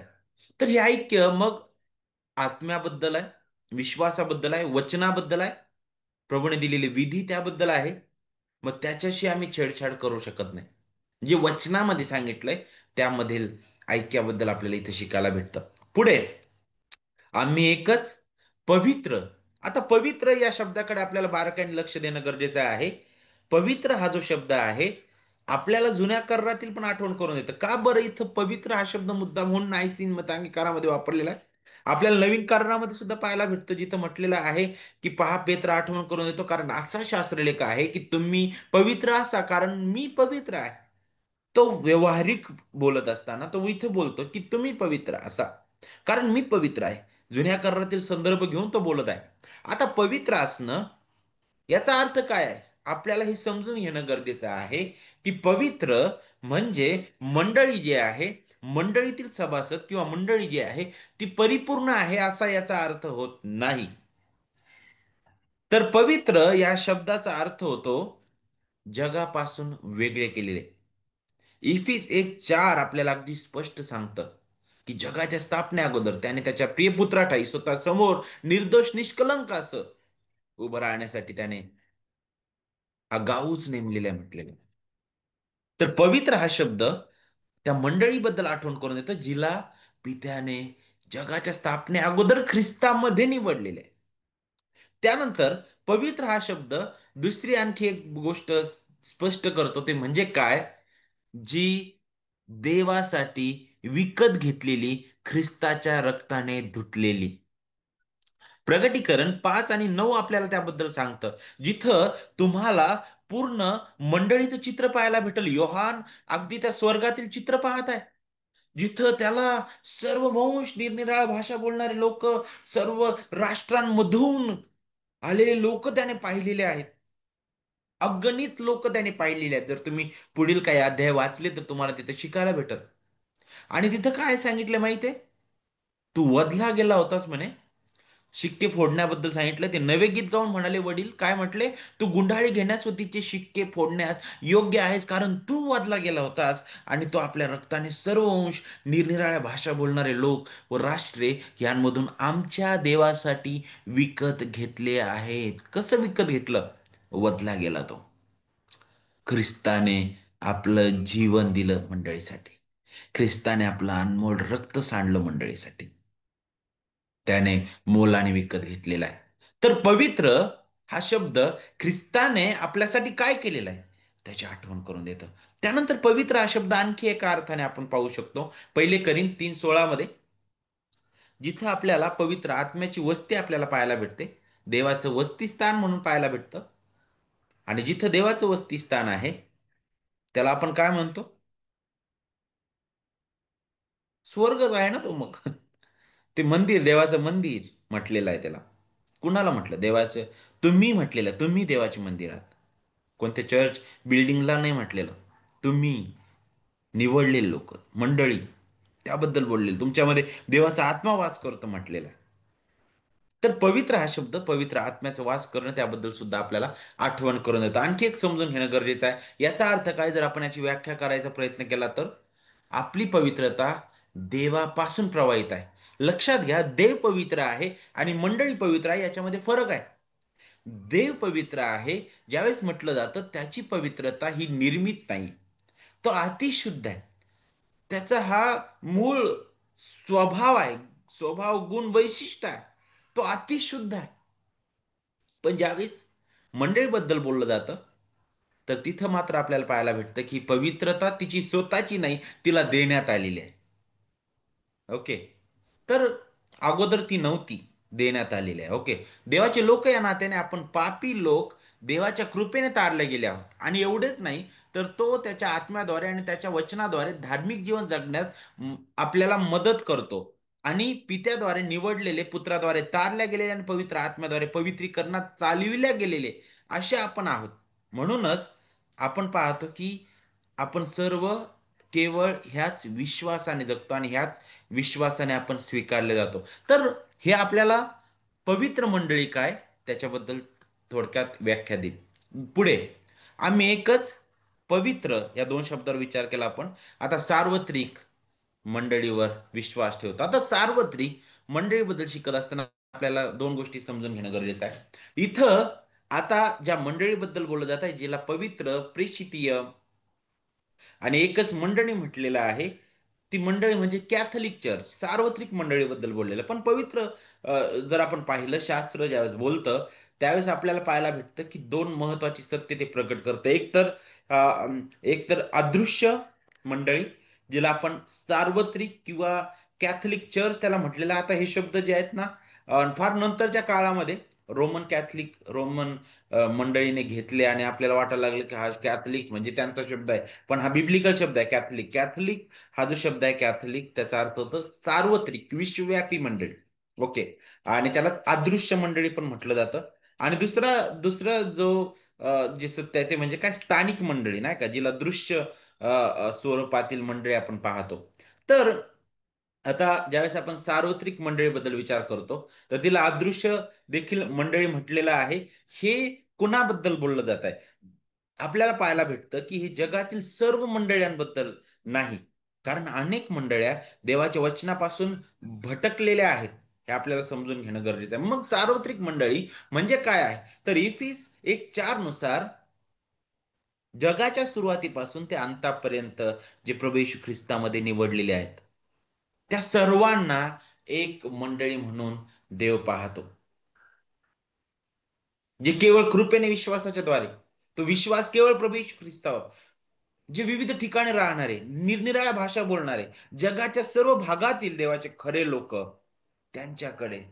तर हे ऐक्य मग आत्म्याबद्दल आहे, विश्वासाबद्दल आहे, वचनाबद्दल आहे, प्रभूने दिलेली विधी त्याबद्दल आहे. मग त्याच्याशी आम्ही छेडछाड करू शकत नाही. जे वचनामध्ये सांगितलंय त्यामधील ऐक्याबद्दल आपल्याला इथे शिकायला भेटतं. पुढे आम्ही एकच पवित्र. आता पवित्र या शब्दाकडे आपल्याला बारकाईने लक्ष देणं गरजेचं आहे. पवित्र हा जो शब्द आहे, आपल्याला जुन्या करारातील पण आठवण करून देतं. का बरं इथं पवित्र हा शब्द मुद्दाम म्हणून नायसीन मतांगीकारामध्ये वापरलेला आहे? आपल्याला नवीन करारामध्ये सुद्धा पाहायला भेटतं, जिथं म्हटलेलं आहे की पहा, पेत्र आठवण करून देतो, कारण असा शास्त्रलेख आहे की तुम्ही पवित्र असा कारण मी पवित्र आहे. तो व्यवहारिक बोलत असताना तो इथे बोलतो की तुम्ही पवित्र असा कारण मी पवित्र आहे. जुन्या करारातील संदर्भ घेऊन तो बोलत आहे. आता पवित्र असणं याचा अर्थ काय आहे? आपल्याला हे समजून घेणं गरजेचं आहे की पवित्र म्हणजे मंडळी जी आहे, मंडळीतील सभासद किंवा मंडळी जी आहे ती परिपूर्ण आहे असा याचा अर्थ होत नाही. तर पवित्र या शब्दाचा अर्थ होतो जगापासून वेगळे केलेले. इफिस 1:4 आपल्याला अगदी स्पष्ट सांगतं की जगाच्या स्थापने अगोदर त्याने त्याच्या प्रियपुत्राठाई स्वतः समोर निर्दोष निष्कलंक असं उभं राहण्यासाठी त्याने आगाऊच नेमलेलं आहे म्हटलेलं. तर पवित्र हा शब्द त्या मंडळीबद्दल आठवण करून देतो जिला पित्याने जगाच्या स्थापने अगोदर ख्रिस्तामध्ये निवडलेले आहे. त्यानंतर पवित्र हा शब्द दुसरी आणखी एक गोष्ट स्पष्ट करतो, ते म्हणजे काय? जी देवासाठी विकत घेतलेली, ख्रिस्ताच्या रक्ताने धुतलेली. प्रगटीकरण 5 आणि 9 आपल्याला त्याबद्दल सांगतं, जिथं तुम्हाला पूर्ण मंडळीचं चित्र पाहायला भेटेल. योहान अगदी त्या स्वर्गातील चित्र पाहत आहे, जिथं त्याला सर्व वंश, निरनिराळ्या भाषा बोलणारे लोक, सर्व राष्ट्रांमधून आलेले लोक त्याने पाहिलेले आहेत. अगणित लोक त्याने पाहिलेले आहेत. जर तुम्ही पुढील काही अध्याय वाचले तर तुम्हाला तिथे शिकायला भेटल. आणि तिथं काय सांगितलं माहितीये? तू वधला गेला होतास म्हणे. शिक्के फोडण्याबद्दल सांगितलं. ते नवे गीत गाऊन म्हणाले वडील, काय म्हटले? तू गुंडाळी घेण्यास व तिचे शिक्के फोडण्यास योग्य आहेस, कारण तू वधला गेला होतास आणि तो आपल्या रक्ताने सर्व वंश, निरनिराळ्या भाषा बोलणारे लोक व राष्ट्रे यांमधून आमच्या देवासाठी विकत घेतले आहेत. कसं विकत घेतलं? वधला गेला तो. ख्रिस्ताने आपलं जीवन दिलं मंडळीसाठी. ख्रिस्ताने आपलं अनमोल रक्त सांडलं मंडळीसाठी. त्याने मोलाने विकत घेतलेला आहे. तर पवित्र हा शब्द ख्रिस्ताने आपल्यासाठी काय केलेलं आहे त्याची आठवण करून देतं. त्यानंतर पवित्र हा शब्द आणखी एका अर्थाने आपण पाहू शकतो. पहिले करीन 3:16 मध्ये, जिथं आपल्याला पवित्र आत्म्याची वस्ती आपल्याला पाहायला भेटते. देवाचं वस्तीस्थान म्हणून पाहायला भेटतं. आणि जिथं देवाचं वस्तीस्थान आहे त्याला आपण काय म्हणतो? स्वर्गच आहे ना तो मग. ते मंदिर, देवाचं मंदिर म्हटलेलं आहे त्याला. कुणाला म्हटलं? देवाचं. तुम्ही म्हटलेलं, तुम्ही देवाचे मंदिर आहात. कोणत्या चर्च बिल्डिंगला नाही म्हटलेलं. तुम्ही निवडलेले लोक, मंडळी, त्याबद्दल बोललेलं. तुमच्यामध्ये देवाचा आत्मा वास करतो म्हटलेला आहे. तर पवित्र हा शब्द पवित्र आत्म्याचा वास करणं त्याबद्दल सुद्धा आपल्याला आठवण करून देतं. आणखी एक समजून घेणं गरजेचं आहे. याचा अर्थ काय जर आपण याची व्याख्या करायचा प्रयत्न केला तर, आपली पवित्रता देवापासून प्रवाहित आहे. लक्षात घ्या, देव पवित्र आहे आणि मंडळी पवित्र आहे, याच्यामध्ये फरक आहे. देव पवित्र आहे ज्यावेळेस म्हटलं जातं त्याची पवित्रता ही निर्मित नाही, तो अतिशुद्ध आहे. त्याचा हा मूळ स्वभाव आहे, स्वभाव गुण वैशिष्ट्य आहे, तो अतिशुद्ध आहे. पण ज्यावेळेस मंडळीबद्दल बोललं जातं तर तिथं मात्र आपल्याला पाहायला भेटतं की पवित्रता तिची स्वतःची नाही, तिला देण्यात आलेली आहे. ओके. तर अगोदर ती नव्हती, देण्यात आलेली आहे. ओके. देवाचे लोक या नात्याने आपण पापी लोक देवाच्या कृपेने तारले गेले आहोत. आणि एवढेच नाही, तर तो त्याच्या आत्म्याद्वारे आणि त्याच्या वचनाद्वारे धार्मिक जीवन जगण्यास आपल्याला मदत करतो. आणि पित्याद्वारे निवडलेले, पुत्राद्वारे तारल्या गेलेले आणि पवित्र आत्म्याद्वारे पवित्रीकरणात चालविल्या गेलेले असे आपण आहोत. म्हणूनच आपण पाहतो की आपण सर्व केवळ ह्याच विश्वासाने जगतो आणि ह्याच विश्वासाने आपण स्वीकारले जातो. तर हे आपल्याला पवित्र मंडळी काय त्याच्याबद्दल थोडक्यात व्याख्या देईल. पुढे आम्ही एकच पवित्र या दोन शब्दावर विचार केला आपण. आता सार्वत्रिक मंडळीवर विश्वास ठेवतो. आता सार्वत्रिक मंडळीबद्दल शिकत असताना आपल्याला दोन गोष्टी समजून घेणं गरजेचं आहे. इथं आता ज्या मंडळीबद्दल बोललं जात आहे, जिला पवित्र, प्रेषितीय आणि एकच मंडळी म्हटलेलं आहे, ती मंडळी म्हणजे कॅथलिक चर्च, सार्वत्रिक मंडळीबद्दल बोललेलं. पण पवित्र जर आपण पाहिलं, शास्त्र ज्यावेळेस बोलतं त्यावेळेस आपल्याला पाहायला भेटतं की दोन महत्वाची सत्य ते प्रकट करतं. एक तर अदृश्य मंडळी, जिला आपण सार्वत्रिक किंवा कॅथलिक चर्च त्याला म्हटलेलं आहे. आता हे शब्द जे आहेत ना, फार नंतरच्या काळामध्ये रोमन मंडळीने घेतले आणि आपल्याला वाटायला लागलं की हा कॅथलिक म्हणजे त्यांचा शब्द आहे. पण हा बिब्लिकल शब्द आहे कॅथलिक. कॅथलिक हा जो शब्द आहे कॅथलिक, त्याचा अर्थ होतो सार्वत्रिक, विश्वव्यापी मंडळी. ओके. आणि त्याला अदृश्य मंडळी पण म्हटलं जातं. आणि दुसरा दुसरा जो जे सत्य आहे ते म्हणजे काय, स्थानिक मंडळी नाही का, जिला दृश्य स्वरूपातील मंडळी आपण पाहतो. तर आता ज्यावेळेस आपण सार्वत्रिक मंडळीबद्दल विचार करतो तर तिला अदृश्य देखील मंडळी म्हटलेलं आहे. हे कुणाबद्दल बोललं जात आहे? आपल्याला पाहायला भेटतं की हे जगातील सर्व मंडळ्यांबद्दल नाही. कारण अनेक मंडळ्या देवाच्या वचनापासून भटकलेल्या आहेत. हे आपल्याला समजून घेणं गरजेचं आहे. मग सार्वत्रिक मंडळी म्हणजे काय आहे? तर इफिस 1:4 नुसार जगाच्या सुरुवातीपासून ते अंतापर्यंत जे प्रभू येशू ख्रिस्तामध्ये निवडलेले आहेत, त्या सर्वांना एक मंडळी म्हणून देव पाहतो. जे केवळ कृपेने विश्वासाच्या द्वारे, तो विश्वास केवळ प्रभू येशू ख्रिस्तावर, जे विविध ठिकाणी राहणारे, निरनिराळ्या भाषा बोलणारे, जगाच्या सर्व भागातील देवाचे खरे लोक, त्यांच्याकडे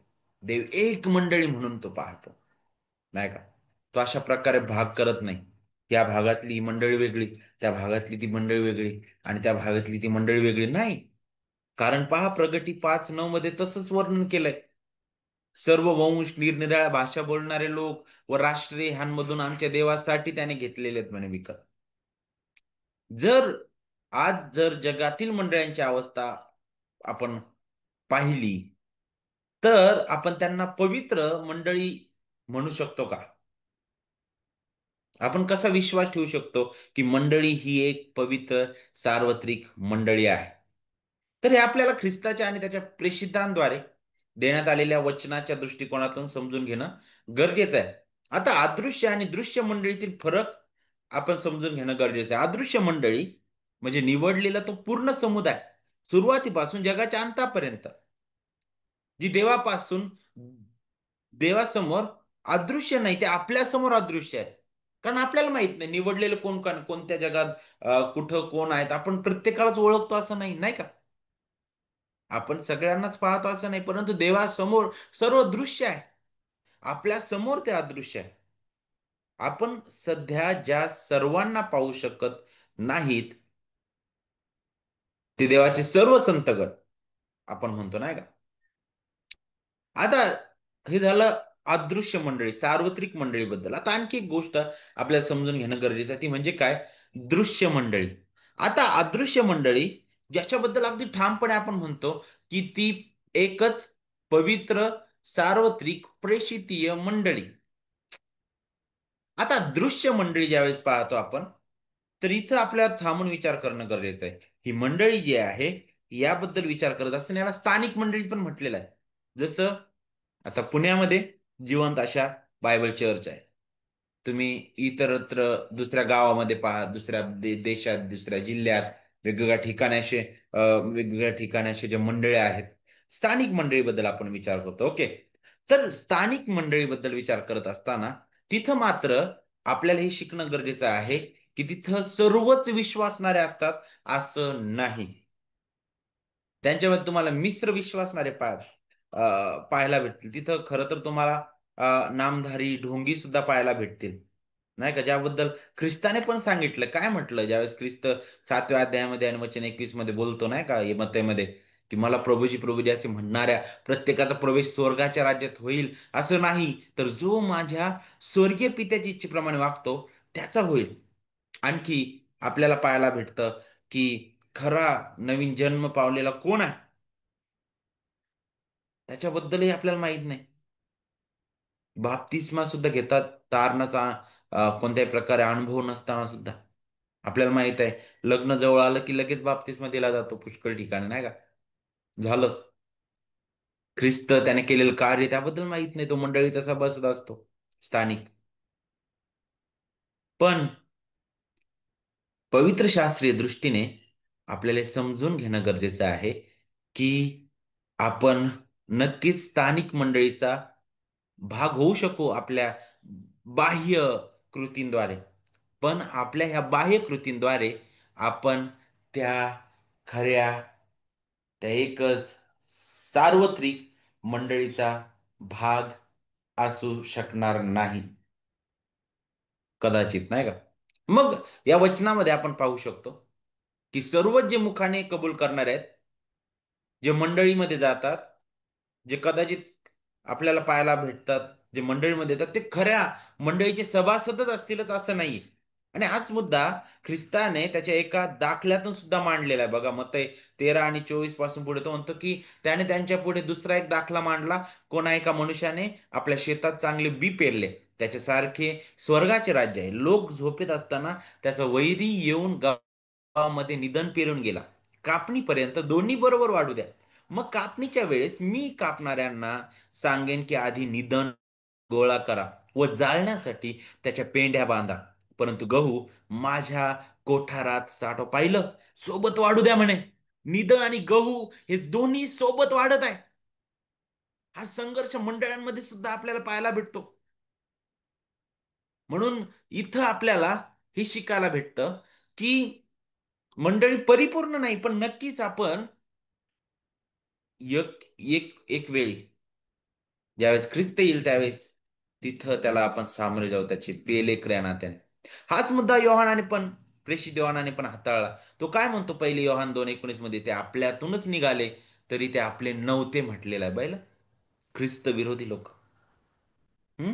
देव एक मंडळी म्हणून तो पाहतो. नाही का? तो अशा प्रकारे भाग करत नाही. त्या भागातली ही मंडळी वेगळी, त्या भागातली ती मंडळी वेगळी आणि त्या भागातली ती मंडळी वेगळी नाही. कारण पहा, प्रगटी 5:9 मध्ये तसंच वर्णन केलंय. सर्व वंश, निरनिराळ्या भाषा बोलणारे लोक व राष्ट्रे ह्यांमधून आमच्या देवासाठी त्याने घेतलेले आहेत म्हणे विकत. जर आज जर जगातील मंडळांची अवस्था आपण पाहिली, तर आपण त्यांना पवित्र मंडळी म्हणू शकतो का? आपण कसा विश्वास ठेवू शकतो, की मंडळी ही एक पवित्र सार्वत्रिक मंडळी आहे? तर हे आपल्याला ख्रिस्ताच्या आणि त्याच्या प्रेषितांद्वारे देण्यात आलेल्या वचनाच्या दृष्टिकोनातून समजून घेणं गरजेचं आहे. आता अदृश्य आणि दृश्य मंडळीतील फरक आपण समजून घेणं गरजेचं आहे. अदृश्य मंडळी म्हणजे निवडलेला तो पूर्ण समुदाय, सुरुवातीपासून जगाच्या अंतापर्यंत, जी देवापासून देवासमोर अदृश्य नाही, ते आपल्यासमोर अदृश्य आहे. कारण आपल्याला माहित नाही निवडलेलं कोण कोण कोणत्या जगात कुठं कोण आहेत. आपण प्रत्येकालाच ओळखतो असं नाही, नाही का? आपण सगळ्यांनाच पाहतो असं नाही, परंतु देवासमोर सर्व दृश्य आहे. आपल्या समोर ते अदृश्य आहे. आपण सध्या ज्या सर्वांना पाहू शकत नाहीत, ते देवाचे सर्व संतगण आपण म्हणतो, नाही का? आता हे झालं अदृश्य मंडळी, सार्वत्रिक मंडळीबद्दल. आता आणखी एक गोष्ट आपल्याला समजून घेणं गरजेचं आहे, ती म्हणजे काय? दृश्य मंडळी. आता अदृश्य मंडळी ज्याच्याबद्दल अगदी ठामपणे आपण म्हणतो, की ती एकच पवित्र सार्वत्रिक प्रेषितीय मंडळी. आता दृश्य मंडळी ज्यावेळेस पाहतो आपण, तर इथं आपल्याला थांबून विचार करणं गरजेचं आहे. ही मंडळी जी आहे, याबद्दल विचार करत असताना याला स्थानिक मंडळी पण म्हटलेलं आहे. जसं आता पुण्यामध्ये जिवंत अशा बायबल चर्च आहे. तुम्ही इतरत्र दुसऱ्या गावामध्ये पहा, दुसऱ्या देशात, दुसऱ्या जिल्ह्यात, वेगवेगळ्या ठिकाणी असे वेगवेगळ्या ठिकाणी असे जे मंडळी आहेत. स्थानिक मंडळीबद्दल आपण विचार करतो. ओके. तर स्थानिक मंडळीबद्दल विचार करत असताना तिथं मात्र आपल्याला हे शिकणं गरजेचं आहे, की तिथं सर्वच विश्वासणारे असतात असं नाही. त्यांच्यामध्ये तुम्हाला मिश्र विश्वासणारे पाहायला भेटतील. तिथं खरं तर तुम्हाला नामधारी ढोंगी सुद्धा पाहायला भेटतील. नाही का? ज्याबद्दल ख्रिस्ताने पण सांगितलं. काय म्हटलं ज्यावेळेस ख्रिस्त 7व्या अध्यायामध्ये आणि वचन 21 मध्ये बोलतो, नाही का? मत्तेमध्ये, की मला प्रभूजी प्रभूजी असे म्हणणाऱ्या प्रत्येकाचा प्रवेश स्वर्गाच्या राज्यात होईल असं नाही, तर जो माझ्या स्वर्गीय पित्याची इच्छेप्रमाणे वागतो त्याचा होईल. आणखी आपल्याला पाहायला भेटतं, की खरा नवीन जन्म पावलेला कोण आहे? त्याच्याबद्दलही आपल्याला माहित नाही. बाप्तिस्मा सुद्धा घेतात तारणाचा कोणत्याही प्रकारे अनुभव नसताना सुद्धा. आपल्याला माहित आहे, लग्न जवळ आलं की लगेच बाप्तिस्मा दिला जातो पुष्कळ ठिकाणी, नाही का? झालं. ख्रिस्त त्याने केलेलं कार्य त्याबद्दल माहित नाही. तो मंडळीचा सभासद असतो स्थानिक. पण पवित्र शास्त्रीय दृष्टीने आपल्याला हे समजून घेणं गरजेचं आहे, की आपण नक्कीच स्थानिक मंडळीचा भाग होऊ शकू आपल्या बाह्य कृतींद्वारे. पण आपल्या ह्या बाह्य कृतींद्वारे आपण त्या खऱ्या, त्या एकच सार्वत्रिक मंडळीचा भाग असू शकणार नाही. कदाचित, नाही का? मग या वचनामध्ये आपण पाहू शकतो, की सर्वच जे मुखाने कबूल करणारे आहेत, जे मंडळीमध्ये जातात, जे कदाचित आपल्याला पाहायला भेटतात, जे मंडळीमध्ये येतात, ते खऱ्या मंडळीचे सभासदच असतीलच असं नाही. आणि हाच मुद्दा ख्रिस्ताने त्याच्या एका दाखल्यातून सुद्धा मांडलेला आहे. बघा, मत्तई 13 आणि 24 पासून पुढे तो म्हणतो, की त्याने त्यांच्या पुढे दुसरा एक दाखला मांडला. कोणा एका मनुष्याने आपल्या शेतात चांगले बी पेरले, त्याच्यासारखे स्वर्गाचे राज्य आहे. लोक झोपेत असताना त्याचा वैरी येऊन गावामध्ये निधन पेरून गेला. कापणीपर्यंत दोन्ही बरोबर वाढू द्या. मग कापणीच्या वेळेस मी कापणाऱ्यांना सांगेन, की आधी निधन गोळा करा व जाळण्यासाठी त्याच्या पेंढ्या बांधा. परंतु गहू माझ्या कोठारात साठव. पाहिलं? सोबत वाढू द्या म्हणे. निधन आणि गहू हे दोन्ही सोबत वाढत आहे. हा संघर्ष मंडळांमध्ये सुद्धा आपल्याला पाहायला भेटतो. म्हणून इथं आपल्याला हे शिकायला भेटतं, की मंडळी परिपूर्ण नाही, पण नक्कीच आपण एक एक एक वेळी ज्यावेळेस ख्रिस्त येईल त्यावेळेस तिथं त्याला आपण सामोरे जाऊ, त्याचे पेलेकऱ्या नात्याने. हाच मुद्दा योहानाने पण, प्रेषित योहानाने पण हाताळला. तो काय म्हणतो पहिले योहान 2:19 मध्ये, ते आपल्यातूनच निघाले तरी ते आपले नव्हते म्हटलेलं आहे. बैल, ख्रिस्त विरोधी लोक. हम्म.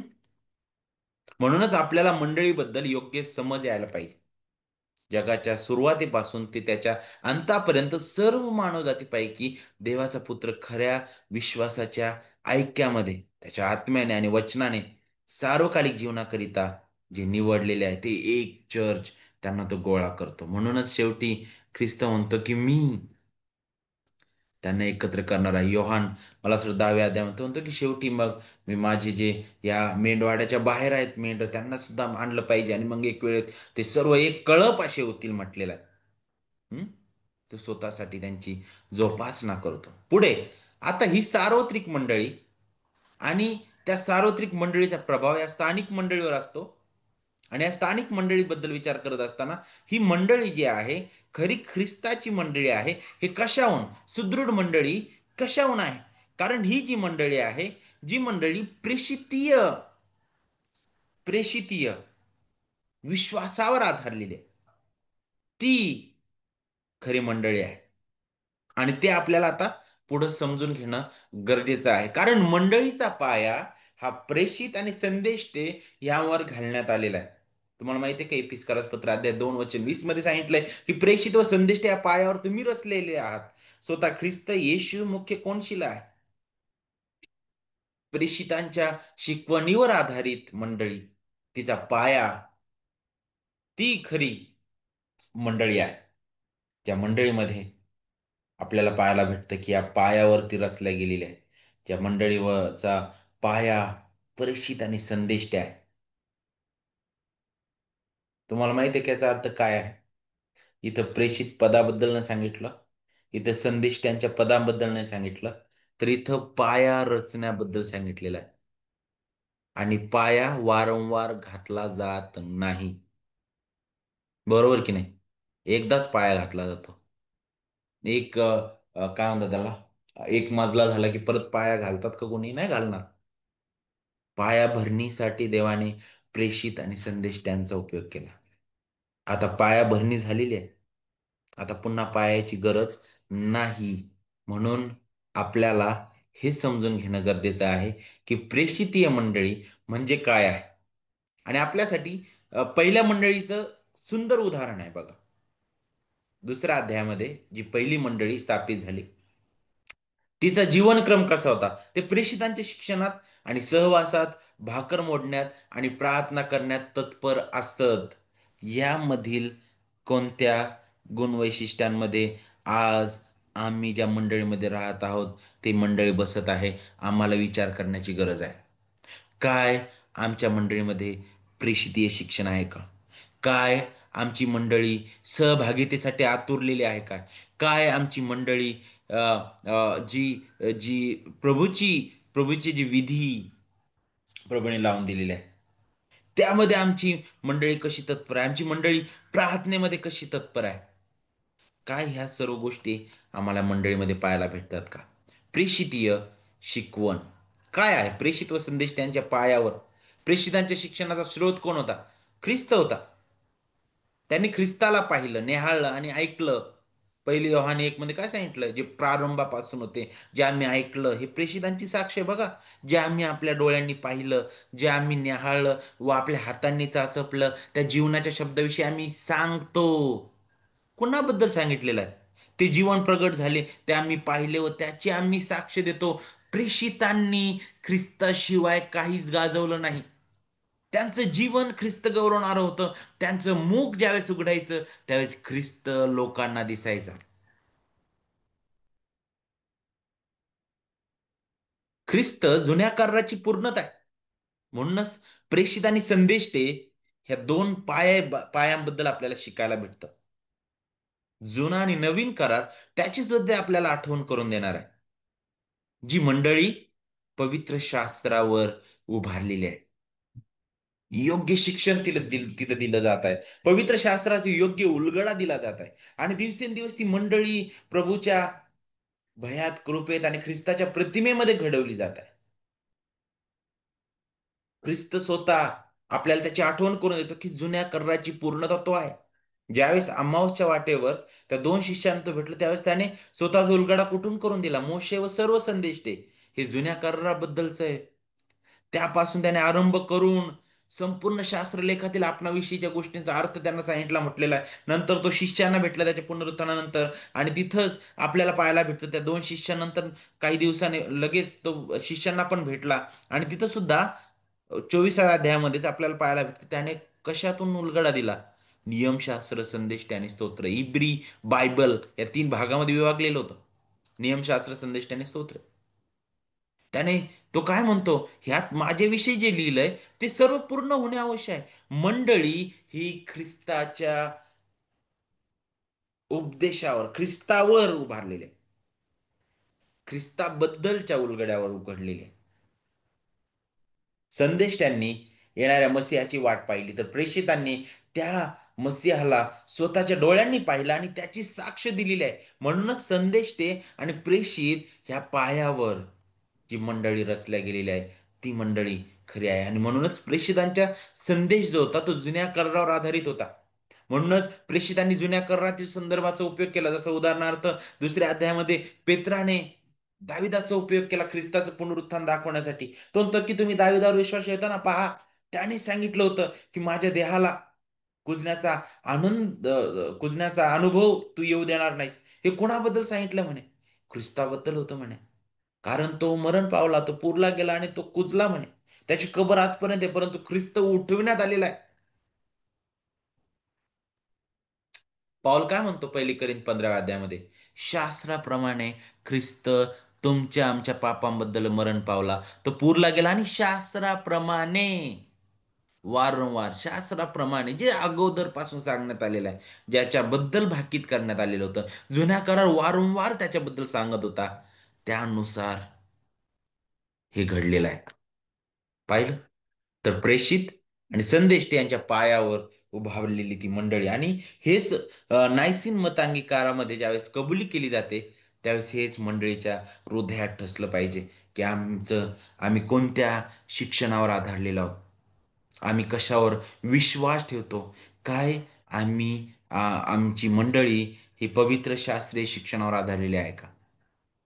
म्हणूनच आपल्याला मंडळीबद्दल योग्य समज यायला पाहिजे. जगाच्या सुरुवातीपासून ते त्याच्या अंतापर्यंत सर्व मानवजातीपैकी देवाचा पुत्र खऱ्या विश्वासाच्या ऐक्यामध्ये त्याच्या आत्म्याने आणि वचनाने सार्वकालिक जीवनाकरिता जे निवडलेले आहे ते एक चर्च त्यांना तो गोळा करतो. म्हणूनच शेवटी ख्रिस्त म्हणतो की मी त्यांना एकत्र करणार आहे. योहान मला वाटतं 10व्या अध्यायामध्ये म्हणतो की शेवटी मग मी माझे जे या मेंढवाड्याच्या बाहेर आहेत मेंढर त्यांना सुद्धा आणलं पाहिजे आणि मग एक वेळेस ते सर्व एक कळप असे होतील म्हटलेलं आहे. हं? तो स्वतःसाठी त्यांची जोपासना करतो. पुढे आता ही सार्वत्रिक मंडळी आणि त्या सार्वत्रिक मंडळीचा प्रभाव या स्थानिक मंडळीवर असतो. आणि या स्थानिक मंडळीबद्दल विचार करत असताना ही मंडळी जी आहे खरी ख्रिस्ताची मंडळी आहे. हे कशाहून सुदृढ मंडळी कशाहून आहे? कारण ही जी मंडळी आहे, जी मंडळी प्रेषितीय विश्वासावर आधारलेली आहे, ती खरी मंडळी आहे. आणि ते आपल्याला आता पुढं समजून घेणं गरजेचं आहे. कारण मंडळीचा पाया हा प्रेषित आणि संदेष्टे यावर घालण्यात आलेला आहे. तुम्हाला माहिती आहे का इपिस्करास पत्र अध्याय 2 वचन 20 मध्ये सांगितलंय की प्रेषित व संदेष्टे या पायावर तुम्ही रचलेले आहात. स्वतः ख्रिस्त येशू मुख्य कोणशिला आहे? प्रेषितांच्या शिकवणीवर आधारित मंडळी, तिचा पाया, ती खरी मंडळी आहे. त्या मंडळीमध्ये आपल्याला पाहायला भेटतं की या पायावरती रचल्या गेलेल्या आहे. त्या मंडळीवरचा पाया प्रेषित आणि संदेष्ट आहे. तुम्हाला माहिती आहे की याचा अर्थ काय आहे? इथं प्रेषित पदाबद्दल नाही सांगितलं, इथं संदिष्टांच्या पदाबद्दल नाही सांगितलं, तर इथं पाया रचण्याबद्दल सांगितलेलं आहे. आणि पाया वारंवार घातला जात नाही. बरोबर की नाही? एकदाच पाया घातला जातो. एक काय म्हणतात त्याला, एक मजला झाला की परत पाया घालतात का कोणी? नाही घालणार. पायाभरणीसाठी देवाने प्रेषित आणि संदेष्टांचा उपयोग केला. आता पायाभरणी झालेली आहे. आता पुन्हा पायाची गरज नाही. म्हणून आपल्याला हे समजून घेणं गरजेचं आहे की प्रेषितीय मंडळी म्हणजे काय आहे? आणि आपल्यासाठी पहिल्या मंडळीचं सुंदर उदाहरण आहे बघा. दुसऱ्या अध्यायामध्ये जी पहिली मंडळी स्थापित झाली, तिचा जीवनक्रम कसा होता? ते प्रेषितांच्या शिक्षणात आणि सहवासात, भाकर मोडण्यात आणि प्रार्थना करण्यात तत्पर असतात. यामधील कोणत्या गुणवैशिष्ट्यांमध्ये आज आम्ही ज्या मंडळीमध्ये राहत आहोत, ती मंडळी बसत आहे, आम्हाला विचार करण्याची गरज आहे. काय आमच्या मंडळीमध्ये प्रेषितीय शिक्षण आहे का? काय आमची मंडळी सहभागितेसाठी आतुरलेली आहे काय? काय आमची मंडळी जी जी प्रभूची जी विधी प्रभूने लावून दिलेली आहे, त्यामध्ये आमची मंडळी कशी तत्पर आहे? आमची मंडळी प्रार्थनेमध्ये कशी तत्पर आहे? काय ह्या सर्व गोष्टी आम्हाला मंडळीमध्ये पाहायला भेटतात का? प्रेषितीय शिकवण काय आहे? प्रेषित व संदेश त्यांच्या पायावर. प्रेषितांच्या शिक्षणाचा स्रोत कोण होता? ख्रिस्त होता. त्यांनी ख्रिस्ताला पाहिलं, निहाळलं आणि ऐकलं. पहिली योहान 1 मध्ये काय सांगितलं? जे प्रारंभापासून होते, जे आम्ही ऐकलं, हे प्रेषितांची साक्ष आहे बघा. जे आम्ही आपल्या डोळ्यांनी पाहिलं, जे आम्ही निहाळलं व आपल्या हातांनी चाचपलं, त्या जीवनाच्या शब्दाविषयी आम्ही सांगतो. कुणाबद्दल सांगितलेलं आहे? ते जीवन प्रगट झाले, ते आम्ही पाहिले व त्याची आम्ही साक्ष देतो. प्रेषितांनी ख्रिस्ताशिवाय काहीच गाजवलं नाही. त्यांचं जीवन ख्रिस्त गौरवणारं होतं. त्यांचं मुख ज्यावेळेस उघडायचं, त्यावेळेस ख्रिस्त लोकांना दिसायचा. ख्रिस्त जुन्या कराराची पूर्णता आहे. म्हणूनच प्रेषित आणि संदेष्टे ह्या दोन पायांबद्दल आपल्याला शिकायला भेटतं. जुना आणि नवीन करार त्याचीच सुद्धा आपल्याला आठवण करून देणार आहे. जी मंडळी पवित्र शास्त्रावर उभारलेली आहे. योग्य शिक्षण तिथं दिलं जात आहे. पवित्र शास्त्राचा योग्य उलगडा दिला जात आहे. आणि दिवसेंदिवस ती मंडळी प्रभूच्या भयात, कृपेत आणि ख्रिस्ताच्या प्रतिमेमध्ये घडवली जात आहे. ख्रिस्त स्वतः आपल्याला त्याची आठवण करून देतो की जुन्या कराराची पूर्णता तो आहे. ज्यावेळेस अमावासच्या वाटेवर त्या दोन शिष्यांना तो भेटलं, त्यावेळेस त्याने स्वतःचा उलगडा कुठून करून दिला? मोशे व सर्व संदेश ते हे जुन्या कराराबद्दलच आहे. त्यापासून त्याने आरंभ करून संपूर्ण शास्त्रलेखातील आपणाविषयीच्या गोष्टींचा अर्थ त्यांना सांगितला म्हटलेला आहे. नंतर तो शिष्यांना भेटला त्याच्या पुनरुत्थानानंतर, आणि तिथंच आपल्याला पाहायला भेटतं त्या दोन शिष्यानंतर काही दिवसांनी लगेच तो शिष्यांना पण भेटला. आणि तिथं सुद्धा 24व्या अध्यायामध्येच आपल्याला पाहायला भेटतं त्याने कशातून उलगडा दिला. नियमशास्त्र, संदेश त्याने स्तोत्र, इब्री बायबल या तीन भागामध्ये विभागलेलं होतं. नियमशास्त्र, संदेश त्याने स्तोत्र. त्याने तो काय म्हणतो, ह्यात माझ्याविषयी जे लिहिलंय ते सर्व पूर्ण होणे आवश्यक आहे. मंडळी ही ख्रिस्ताच्या उपदेशावर, ख्रिस्तावर उभारलेली आहे. ख्रिस्ताबद्दलच्या उलगड्यावर उघडलेली आहे. संदेश त्यांनी येणाऱ्या मसीहाची वाट पाहिली, तर प्रेषितांनी त्या मसीहाला स्वतःच्या डोळ्यांनी पाहिलं आणि त्याची साक्ष दिलेली आहे. म्हणूनच संदेश ते आणि प्रेषित ह्या पायावर जी मंडळी रचल्या गेलेली आहे ती मंडळी खरी आहे. आणि म्हणूनच प्रेषितांच्या संदेश जो होता तो जुन्या करारावर आधारित होता. म्हणूनच प्रेषितांनी जुन्या करारातील संदर्भाचा उपयोग केला. जसं उदाहरणार्थ दुसऱ्या अध्यायामध्ये पेत्राने दाविदाचा उपयोग केला ख्रिस्ताचं पुनरुत्थान दाखवण्यासाठी. तो म्हणतो की तुम्ही दाविदावर विश्वास ठेवता ना, पहा त्याने सांगितलं होतं की माझ्या देहाला कुजण्याचा कुजण्याचा अनुभव तू येऊ देणार नाहीस. हे कोणाबद्दल सांगितलं म्हणे? ख्रिस्ताबद्दल होतं म्हणे. कारण तो मरण पावला, तो पुरला गेला आणि तो कुजला म्हणे. त्याची कबर आजपर्यंत आहे, परंतु ख्रिस्त उठविण्यात आलेला आहे. पाऊल काय म्हणतो पहिली करीन 15व्या अध्यायामध्ये? शास्त्राप्रमाणे ख्रिस्त तुमच्या आमच्या पापांबद्दल मरण पावला, तो पुरला गेला, आणि शास्त्राप्रमाणे वारंवार शास्त्राप्रमाणे जे अगोदर पासून सांगण्यात आलेलं आहे, ज्याच्याबद्दल भाकीत करण्यात आलेलं होतं, जुन्या करार वारंवार त्याच्याबद्दल सांगत होता, त्यानुसार हे घडलेलं आहे. पाहिलं? तर प्रेषित आणि संदेश ते यांच्या पायावर उभारलेली ती मंडळी. आणि हेच नायसीन मतांगीकारामध्ये ज्यावेळेस कबुली केली जाते त्यावेळेस हेच मंडळीच्या हृदयात ठसलं पाहिजे, की आम्ही कोणत्या शिक्षणावर आधारलेलो आहोत, आम्ही कशावर विश्वास ठेवतो, काय आम्ही आमची मंडळी ही पवित्र शास्त्रीय शिक्षणावर आधारलेली आहे का?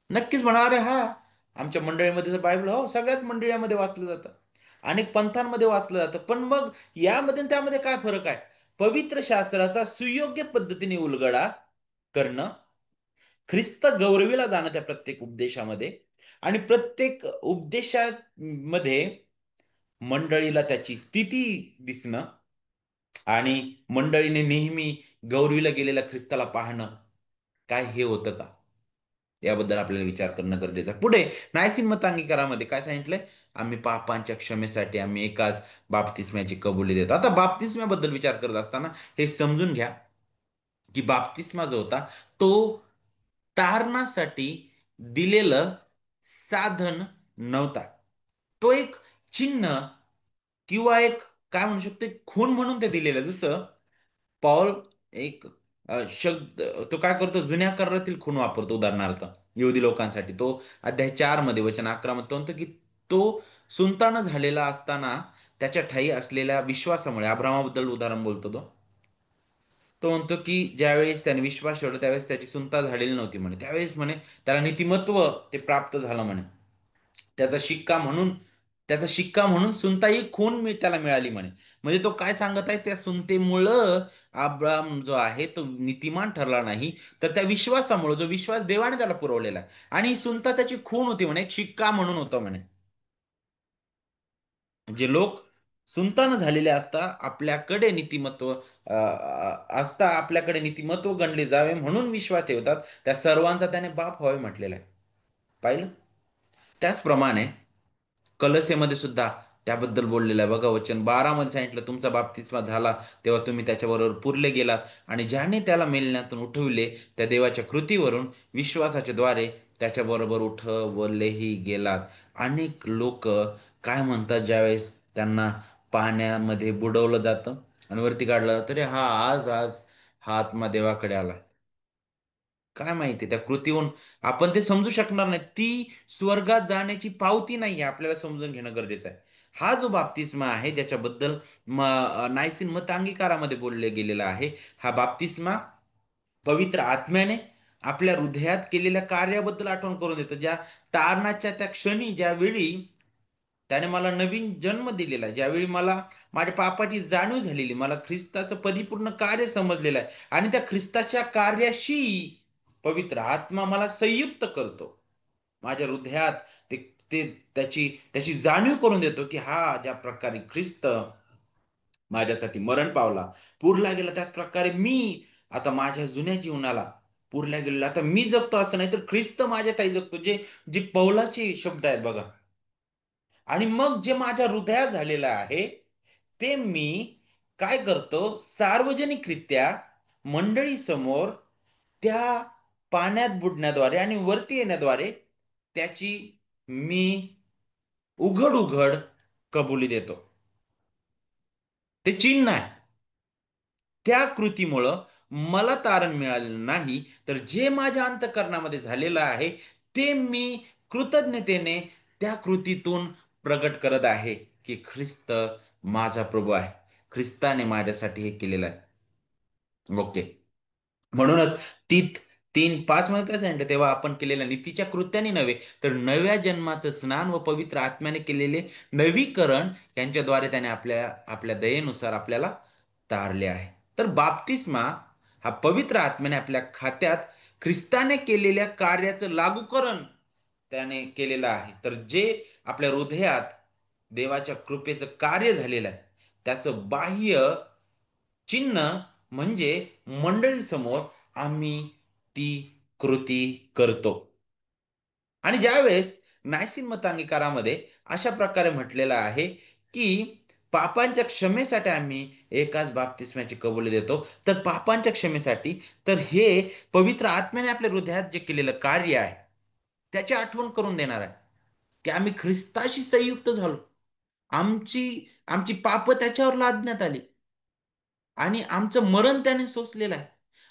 नक्कीच म्हणा, अरे हा, आमच्या मंडळीमध्ये तर बायबल हो सगळ्याच मंडळीमध्ये वाचलं जातं, अनेक पंथांमध्ये वाचलं जातं. पण मग यामध्ये आणि त्यामध्ये काय फरक आहे? पवित्र शास्त्राचा सुयोग्य पद्धतीने उलगडा करणं, ख्रिस्त गौरविला जाणं त्या प्रत्येक उपदेशामध्ये, आणि प्रत्येक उपदेशामध्ये मंडळीला त्याची स्थिती दिसणं, आणि मंडळीने नेहमी गौरविला गेलेल्या ख्रिस्ताला पाहणं, काय हे होतं का? याबद्दल आपल्याला विचार करणं गरजेचं आहे. पुढे नायसीन मतांगीकारामध्ये काय सांगितलंय? आम्ही पापांच्या क्षमेसाठी आम्ही एकाच बाप्तिस्म्याची कबुली देतो. आता बाप्तिस्म्याबद्दल विचार करत असताना हे समजून घ्या की बाप्तिस्मा जो होता तो तारणासाठी दिलेलं साधन नव्हता. तो एक चिन्ह किंवा एक, काय म्हणू शकतो, एक खूण म्हणून ते दिलेलं. जसं पॉल एक शब्द तो काय करतो, जुन्या करारातील खूण वापरतो उदाहरणार्थ यहुदी लोकांसाठी. तो अध्याय 4 मध्ये वचन 11 मध्ये तो म्हणतो की तो सुलतान झालेला असताना त्याच्या ठायी असलेल्या विश्वासामुळे, अब्रामाबद्दल उदाहरण बोलतो तो. तो म्हणतो की ज्यावेळेस त्याने विश्वास ठेवला त्यावेळेस त्याची सुनता झालेली नव्हती म्हणे, त्यावेळेस म्हणे त्याला नीतिमत्व ते प्राप्त झालं म्हणे. त्याचा शिक्का म्हणून त्याचा शिक्का म्हणून सुनता ही खून त्याला मिळाली म्हणे. म्हणजे तो काय सांगत आहे, त्या सुनतेमुळं अब्राम जो आहे तो नीतिमान ठरला नाही, तर त्या विश्वासामुळे, जो विश्वास देवाने त्याला पुरवलेला आहे, आणि ही सुनता त्याची खून होती म्हणे, एक शिक्का म्हणून होतं म्हणे. जे लोक सुलतान झालेले असता आपल्याकडे नीतिमत्व असता आपल्याकडे नीतिमत्व गणले जावे म्हणून विश्वास ठेवतात, त्या सर्वांचा त्याने बाप व्हावे म्हटलेला आहे. पाहिलं? त्याचप्रमाणे कलसेमध्ये सुद्धा त्याबद्दल बोललेलं आहे. बघा वचन 12 मध्ये सांगितलं, तुमचा बाप्तिस्मा झाला तेव्हा तुम्ही त्याच्याबरोबर पुरले गेलात, आणि ज्याने त्याला मेलण्यातून उठविले त्या देवाच्या कृतीवरून विश्वासाच्या द्वारे त्याच्याबरोबर उठवलेही गेलात. अनेक लोक काय म्हणतात, ज्यावेळेस त्यांना पाण्यामध्ये बुडवलं जातं आणि वरती काढलं तरी हा आज आज हा आत्मा देवाकडे आला. काय माहिती त्या कृतीहून आपण ते समजू शकणार नाही. ती स्वर्गात जाण्याची पावती नाही, आपल्याला समजून घेणं गरजेचं आहे. हा जो बाप्तिस्मा आहे ज्याच्याबद्दल नायसीन मतांगीकारामध्ये बोलले गेलेला आहे, हा बाप्तिस्मा पवित्र आत्म्याने आपल्या हृदयात केलेल्या कार्याबद्दल आठवण करून देतो. ज्या तारणाच्या त्या क्षणी ज्यावेळी त्याने मला नवीन जन्म दिलेला आहे. ज्यावेळी मला माझ्या पापाची जाणीव झालेली, मला ख्रिस्ताचं परिपूर्ण कार्य समजलेलं आहे आणि त्या ख्रिस्ताच्या कार्याशी पवित्र आत्मा मला संयुक्त करतो. माझ्या हृदयात ते ते त्याची त्याची जाणीव करून देतो, की हा ज्या प्रकारे ख्रिस्त माझ्यासाठी मरण पावला, पुरला गेला, त्याच प्रकारे मी आता माझ्या जुन्या जीवनाला पुरल्या गेलेला आता मी जगतो असं नाही, तर ख्रिस्त माझ्यासाठी जगतो. जे जे पौलाचे शब्द आहेत बघा. आणि मग जे माझ्या हृदयात झालेलं आहे, ते मी काय करतो, सार्वजनिकरित्या मंडळीसमोर त्या पाण्यात बुडण्याद्वारे आणि वरती येण्याद्वारे त्याची मी उघड उघड कबुली देतो. ते चिन्ह आहे. त्या कृतीमुळं मला तारण मिळालेलं नाही, तर जे माझ्या अंतःकरणामध्ये झालेलं आहे, ते मी कृतज्ञतेने त्या कृतीतून प्रगट करत आहे, की ख्रिस्त माझा प्रभू आहे. ख्रिस्ताने माझ्यासाठी हे केलेलं आहे. ओके. म्हणूनच ती 3:5 मध्ये काय सांगितलं, तेव्हा आपण केलेल्या नीतीच्या कृत्याने नव्हे, तर नव्या जन्माचं स्नान व पवित्र आत्म्याने केलेले नवीकरण यांच्याद्वारे त्याने आपल्या आपल्या दयेनुसार आपल्याला तारले आहे. तर बाप्तिस्मा हा पवित्र आत्म्याने आपल्या खात्यात ख्रिस्ताने केलेल्या कार्याचं लागूकरण त्याने केलेलं आहे. तर जे आपल्या हृदयात देवाच्या कृपेचं कार्य झालेलं आहे, त्याचं बाह्य चिन्ह म्हणजे मंडळीसमोर आम्ही ती कृती करतो. आणि ज्यावेळेस नायसीन मतांगीकारामध्ये अशा प्रकारे म्हटलेलं आहे, की पापांच्या क्षमेसाठी आम्ही एकाच बाप्तिस्म्याची कबुली देतो. तर पापांच्या क्षमेसाठी, तर हे पवित्र आत्म्याने आपल्या हृदयात जे केलेलं कार्य आहे, त्याची आठवण करून देणार आहे, की आम्ही ख्रिस्ताशी संयुक्त झालो. आमची आमची पापं त्याच्यावर लादण्यात आली. आणि आमचं मरण त्याने सोसलेलं आहे.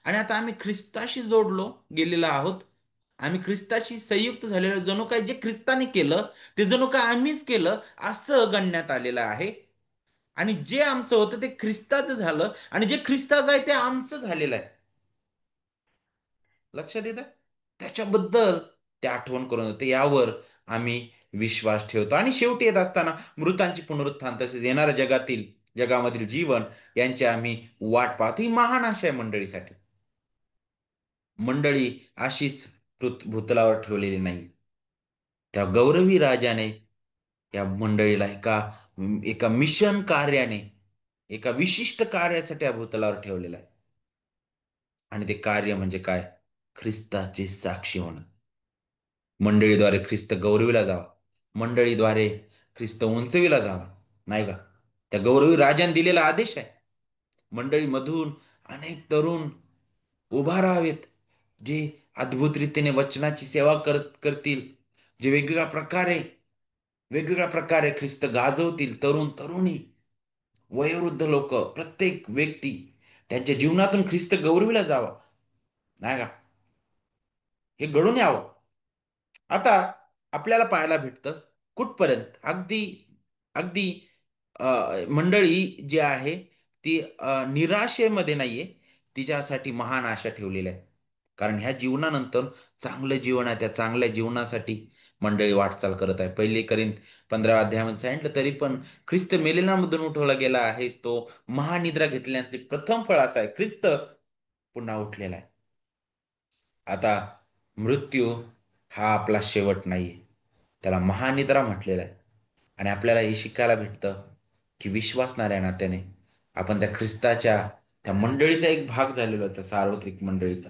आणि आता आम्ही ख्रिस्ताशी जोडलो गेलेलो आहोत. आम्ही ख्रिस्ताशी संयुक्त झालेलो, जणू काय जे ख्रिस्ताने केलं ते जणू काय आम्हीच केलं असं गणण्यात आलेलं आहे. आणि जे आमचं होतं ते ख्रिस्ताचं झालं आणि जे ख्रिस्ताचं आहे ते आमचं झालेलं आहे. लक्षात येतं? त्याच्याबद्दल ते आठवण करून देते. यावर आम्ही विश्वास ठेवतो. आणि शेवटी येत असताना मृतांची पुनरुत्थान तसेच येणाऱ्या जगामधील जीवन यांची आम्ही वाट पाहतो. ही महान आशा आहे मंडळीसाठी. मंडळी अशीच भूतलावर ठेवलेली नाही. त्या गौरवी राजाने या मंडळीला एका एका मिशन कार्याने, एका विशिष्ट कार्यासाठी या भूतलावर ठेवलेलं आहे. आणि ते कार्य म्हणजे काय? ख्रिस्ताची साक्षी होणं. मंडळीद्वारे ख्रिस्त गौरविला जावा. मंडळीद्वारे ख्रिस्त उंचविला जावा. नाही का? त्या गौरवी राजाने दिलेला आदेश आहे. मंडळीमधून अनेक तरुण उभा राहावेत, जे अद्भुत रीतीने वचनाची सेवा करतील, जे वेगवेगळ्या प्रकारे ख्रिस्त गाजवतील. तरुण, तरुणी, वयोवृद्ध लोक, प्रत्येक व्यक्ती त्यांच्या जीवनातून ख्रिस्त गौरविला जावा. नाही का? हे घडून यावं. आता आपल्याला पाहायला भेटतं कुठपर्यंत अगदी अगदी मंडळी जी आहे ती निराशेमध्ये नाहीये, तिच्यासाठी महान आशा ठेवलेल्या आहे. कारण ह्या जीवनानंतर चांगलं जीवन आहे, त्या चांगल्या जीवनासाठी मंडळी वाटचाल करत आहे. पहिली करिंथ 15 अध्यायामध्ये सांगितलं, तरी पण ख्रिस्त मेलेल्यामधून उठवला गेला आहेच, तो महानिद्रा घेतल्यानंतर प्रथम फळ असा आहे, ख्रिस्त पुन्हा उठलेला आहे. आता मृत्यू हा आपला शेवट नाहीये, त्याला महानिद्रा म्हटलेला आहे. आणि आपल्याला हे शिकायला भेटतं, की विश्वासणाऱ्या नात्याने आपण त्या ख्रिस्ताच्या त्या मंडळीचा एक भाग झालेलो आहे, त्या सार्वत्रिक मंडळीचा.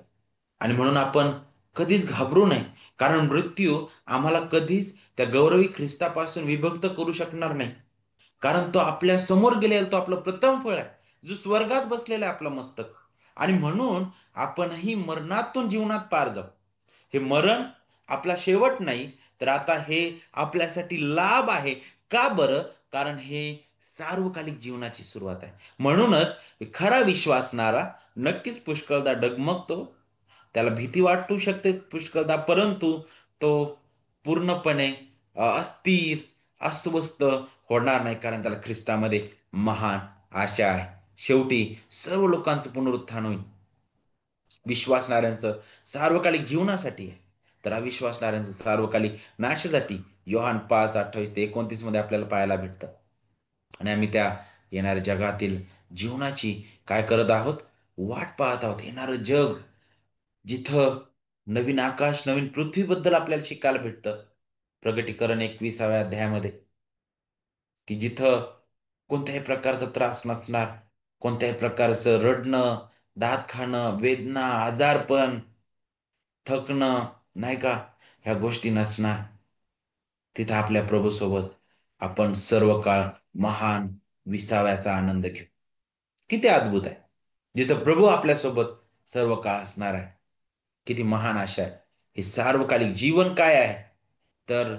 आणि म्हणून आपण कधीच घाबरू नये, कारण मृत्यू आम्हाला कधीच त्या गौरवी ख्रिस्तापासून विभक्त करू शकणार नाही. कारण तो आपल्या समोर गेलेला, तो आपलं प्रथम फळ आहे, जो स्वर्गात बसलेला आहे आपलं मस्तक. आणि म्हणून आपणही मरणातून जीवनात पार जाऊ. हे मरण आपला शेवट नाही, तर आता हे आपल्यासाठी लाभ आहे. का बरं? कारण हे सार्वकालिक जीवनाची सुरुवात आहे. म्हणूनच खरा विश्वासणारा नक्कीच पुष्कळदा डगमगतो. त्याला भीती वाटू शकते पुष्कळदा, परंतु तो पूर्णपणे अस्थिर, अस्वस्थ होणार नाही, कारण त्याला ख्रिस्तामध्ये महान आशा आहे. शेवटी सर्व लोकांचं पुनरुत्थान होईल. विश्वासणाऱ्यांचं सार्वकालिक जीवनासाठी आहे. तर अविश्वासणाऱ्यांचं सार्वकालिक नाशासाठी योहान 5:28 ते 29 मध्ये आपल्याला पाहायला भेटतं. आणि आम्ही त्या येणाऱ्या जगातील जीवनाची काय करत आहोत? वाट पाहत आहोत. येणारं जग जिथं नवीन आकाश, नवीन पृथ्वीबद्दल आपल्याला शिकायला भेटतं. प्रगटीकरण 21व्या अध्यायामध्ये, की जिथं कोणत्याही प्रकारचा त्रास नसणार, कोणत्याही प्रकारचं रडणं, दात खाणं, वेदना, आजारपण, थकणं, नाही का, ह्या गोष्टी नसणार. तिथं आपल्या प्रभूसोबत आपण सर्व काळ महान विसाव्याचा आनंद घेऊ. किती अद्भुत आहे! जिथं प्रभू आपल्यासोबत सर्व काळ असणार आहे. किती महान आशा आहे! हे सार्वकालिक जीवन काय आहे? तर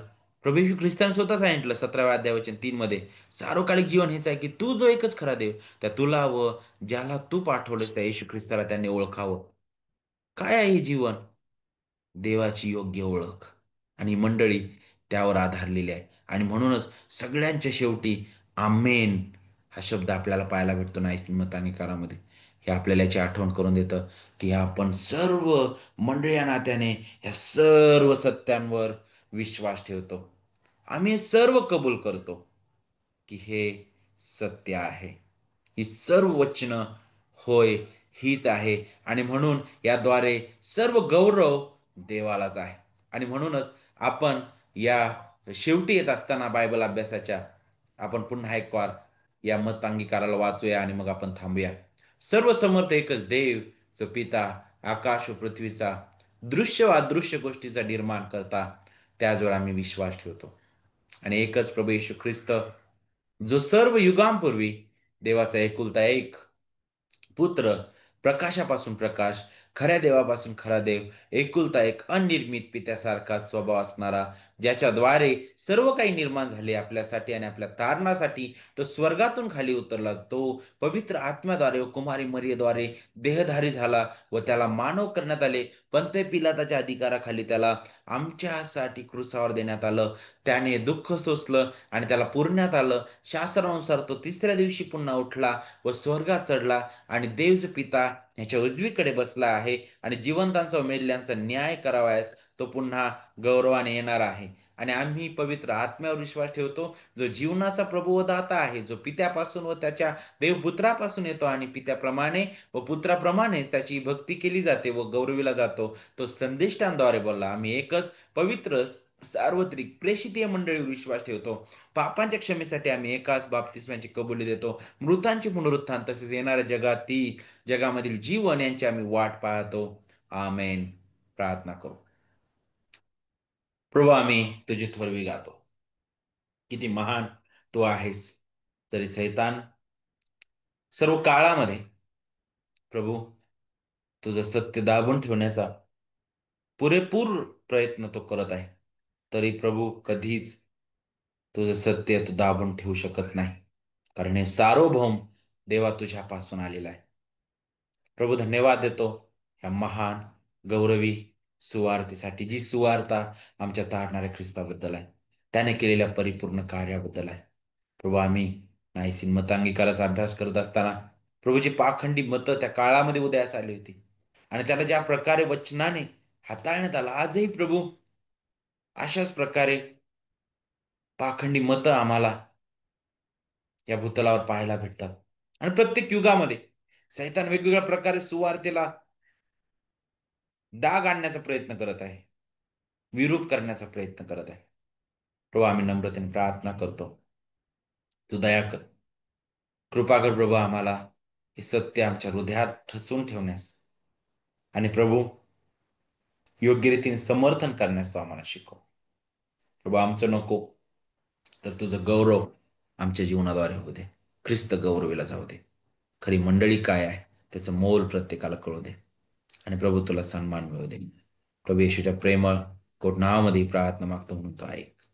प्रभू येशू ख्रिस्ताने स्वतः सांगितलं 17व्या अध्याय वचन 3 मध्ये, सार्वकालिक जीवन हेच आहे की तू जो एकच खरा देव, त्या तुला व ज्याला तू पाठवलंस त्या येशू ख्रिस्ताला त्यांनी ओळखावं. काय आहे हे जीवन? देवाची योग्य ओळख आणि मंडळी त्यावर आधारलेली आहे. आणि म्हणूनच सगळ्यांच्या शेवटी आमेन हा शब्द आपल्याला पाहायला भेटतो नाही मतांगीकारामध्ये. हे आपल्याला याची आठवण करून देतं की आपण सर्व मंडळी या नात्याने ह्या सर्व सत्यांवर विश्वास ठेवतो. आम्ही सर्व कबूल करतो की हे सत्य आहे. ही सर्व वचनं होय हीच आहे. आणि म्हणून याद्वारे सर्व गौरव देवालाच आहे. आणि म्हणूनच आपण या शेवटी येत असताना बायबल अभ्यासाच्या आपण पुन्हा एक वार या मत अंगीकाराला वाचूया आणि मग आपण थांबूया. सर्व समर्थ एकच देव जो पिता आकाश व पृथ्वीचा दृश्य व अदृश्य गोष्टीचा निर्माण करता त्याचवर आम्ही विश्वास ठेवतो. आणि एकच प्रभू येशू ख्रिस्त जो सर्व युगांपूर्वी देवाचा एकुलता एक पुत्र, प्रकाशापासून प्रकाश, खऱ्या देवापासून खरा देव, एकुलता एक अनिर्मित पित्यासारखाच स्वभाव असणारा, ज्याच्याद्वारे सर्व काही निर्माण झाले आपल्यासाठी आणि आपल्या तारणासाठी, तो स्वर्गातून खाली उतरला. तो पवित्र आत्म्याद्वारे व कुमारी मरियेद्वारे देहधारी झाला व त्याला मानव करण्यात आले. पंतय पिलाताच्या अधिकाराखाली त्याला आमच्यासाठी क्रुसावर देण्यात आलं. त्याने दुःख सोसलं आणि त्याला पुरण्यात आलं. शास्त्रानुसार तो तिसऱ्या दिवशी पुन्हा उठला व स्वर्गात चढला आणि देवच पिता ह्याच्या उजवीकडे बसला आहे आणि जिवंतांचा व मेलेल्यांचा न्याय करावयास तो पुन्हा गौरवाने येणार आहे. आणि आम्ही पवित्र आत्म्यावर विश्वास ठेवतो, जो जीवनाचा प्रभू व दाता आहे, जो पित्यापासून व त्याच्या देवपुत्रापासून येतो आणि पित्याप्रमाणे व पुत्राप्रमाणेच त्याची भक्ती केली जाते व गौरविला जातो. तो संदेष्टांद्वारे बोलला. आम्ही एकच पवित्र सार्वत्रिक प्रेषितीय मंडळीवर विश्वास ठेवतो. पापांच्या क्षमेसाठी आम्ही एकाच बाप्तिस्माची कबुली देतो. मृतांचे पुनरुत्थान तसेच येणाऱ्या जगामधील जीवन यांची आम्ही वाट पाहतो. आमेन. प्रार्थना करू. प्रभू आम्ही तुझी थोरवी गातो. किती महान तू आहेस. तरी सैतान सर्व काळामध्ये प्रभू तुझं सत्य दाबून ठेवण्याचा पुरेपूर प्रयत्न तो करत आहे. तरी प्रभू कधीच तुझं सत्य तू दाबून ठेवू शकत नाही. कारण हे सार्वभौम देवा तुझ्यापासून आलेला आहे. प्रभू धन्यवाद देतो ह्या महान गौरवी सुवार्तेसाठी, जी सुवार्ता आमच्या तारणाऱ्या ख्रिस्ताबद्दल आहे, त्याने केलेल्या परिपूर्ण कार्याबद्दल आहे. प्रभू आम्ही नाहीसीन मतांगीकाराचा अभ्यास करत असताना प्रभूची पाखंडी मतं त्या काळामध्ये उदयास आली होती आणि त्याला ज्या प्रकारे वचनाने हाताळण्यात आलं, आजही प्रभू अशाच प्रकारे पाखंडी मतं आम्हाला या भूतलावर पाहायला भेटतात. आणि प्रत्येक युगामध्ये सैतान वेगवेगळ्या प्रकारे सुवार्तेला डाग आणण्याचा प्रयत्न करत आहे, विरूप करण्याचा प्रयत्न करत आहे. प्रभू आम्ही नम्रतेने प्रार्थना करतो, तू दया कर, कृपा कर प्रभू आम्हाला हे सत्य आमच्या हृदयात ठसवून ठेवण्यास आणि प्रभू योग्य रीतीने समर्थन करण्यास तो आम्हाला शिकव. प्रभू आमचं नको तर तुझं गौरव आमच्या जीवनाद्वारे होऊ दे. ख्रिस्त गौरविला जाऊ दे. खरी मंडळी काय आहे त्याचं मोल प्रत्येकाला कळू दे आणि प्रभू तुला सन्मान मिळू दे. प्रभू येशूच्या प्रेमळ कोट नावामध्ये प्रार्थना मागतो म्हणून तो ऐक.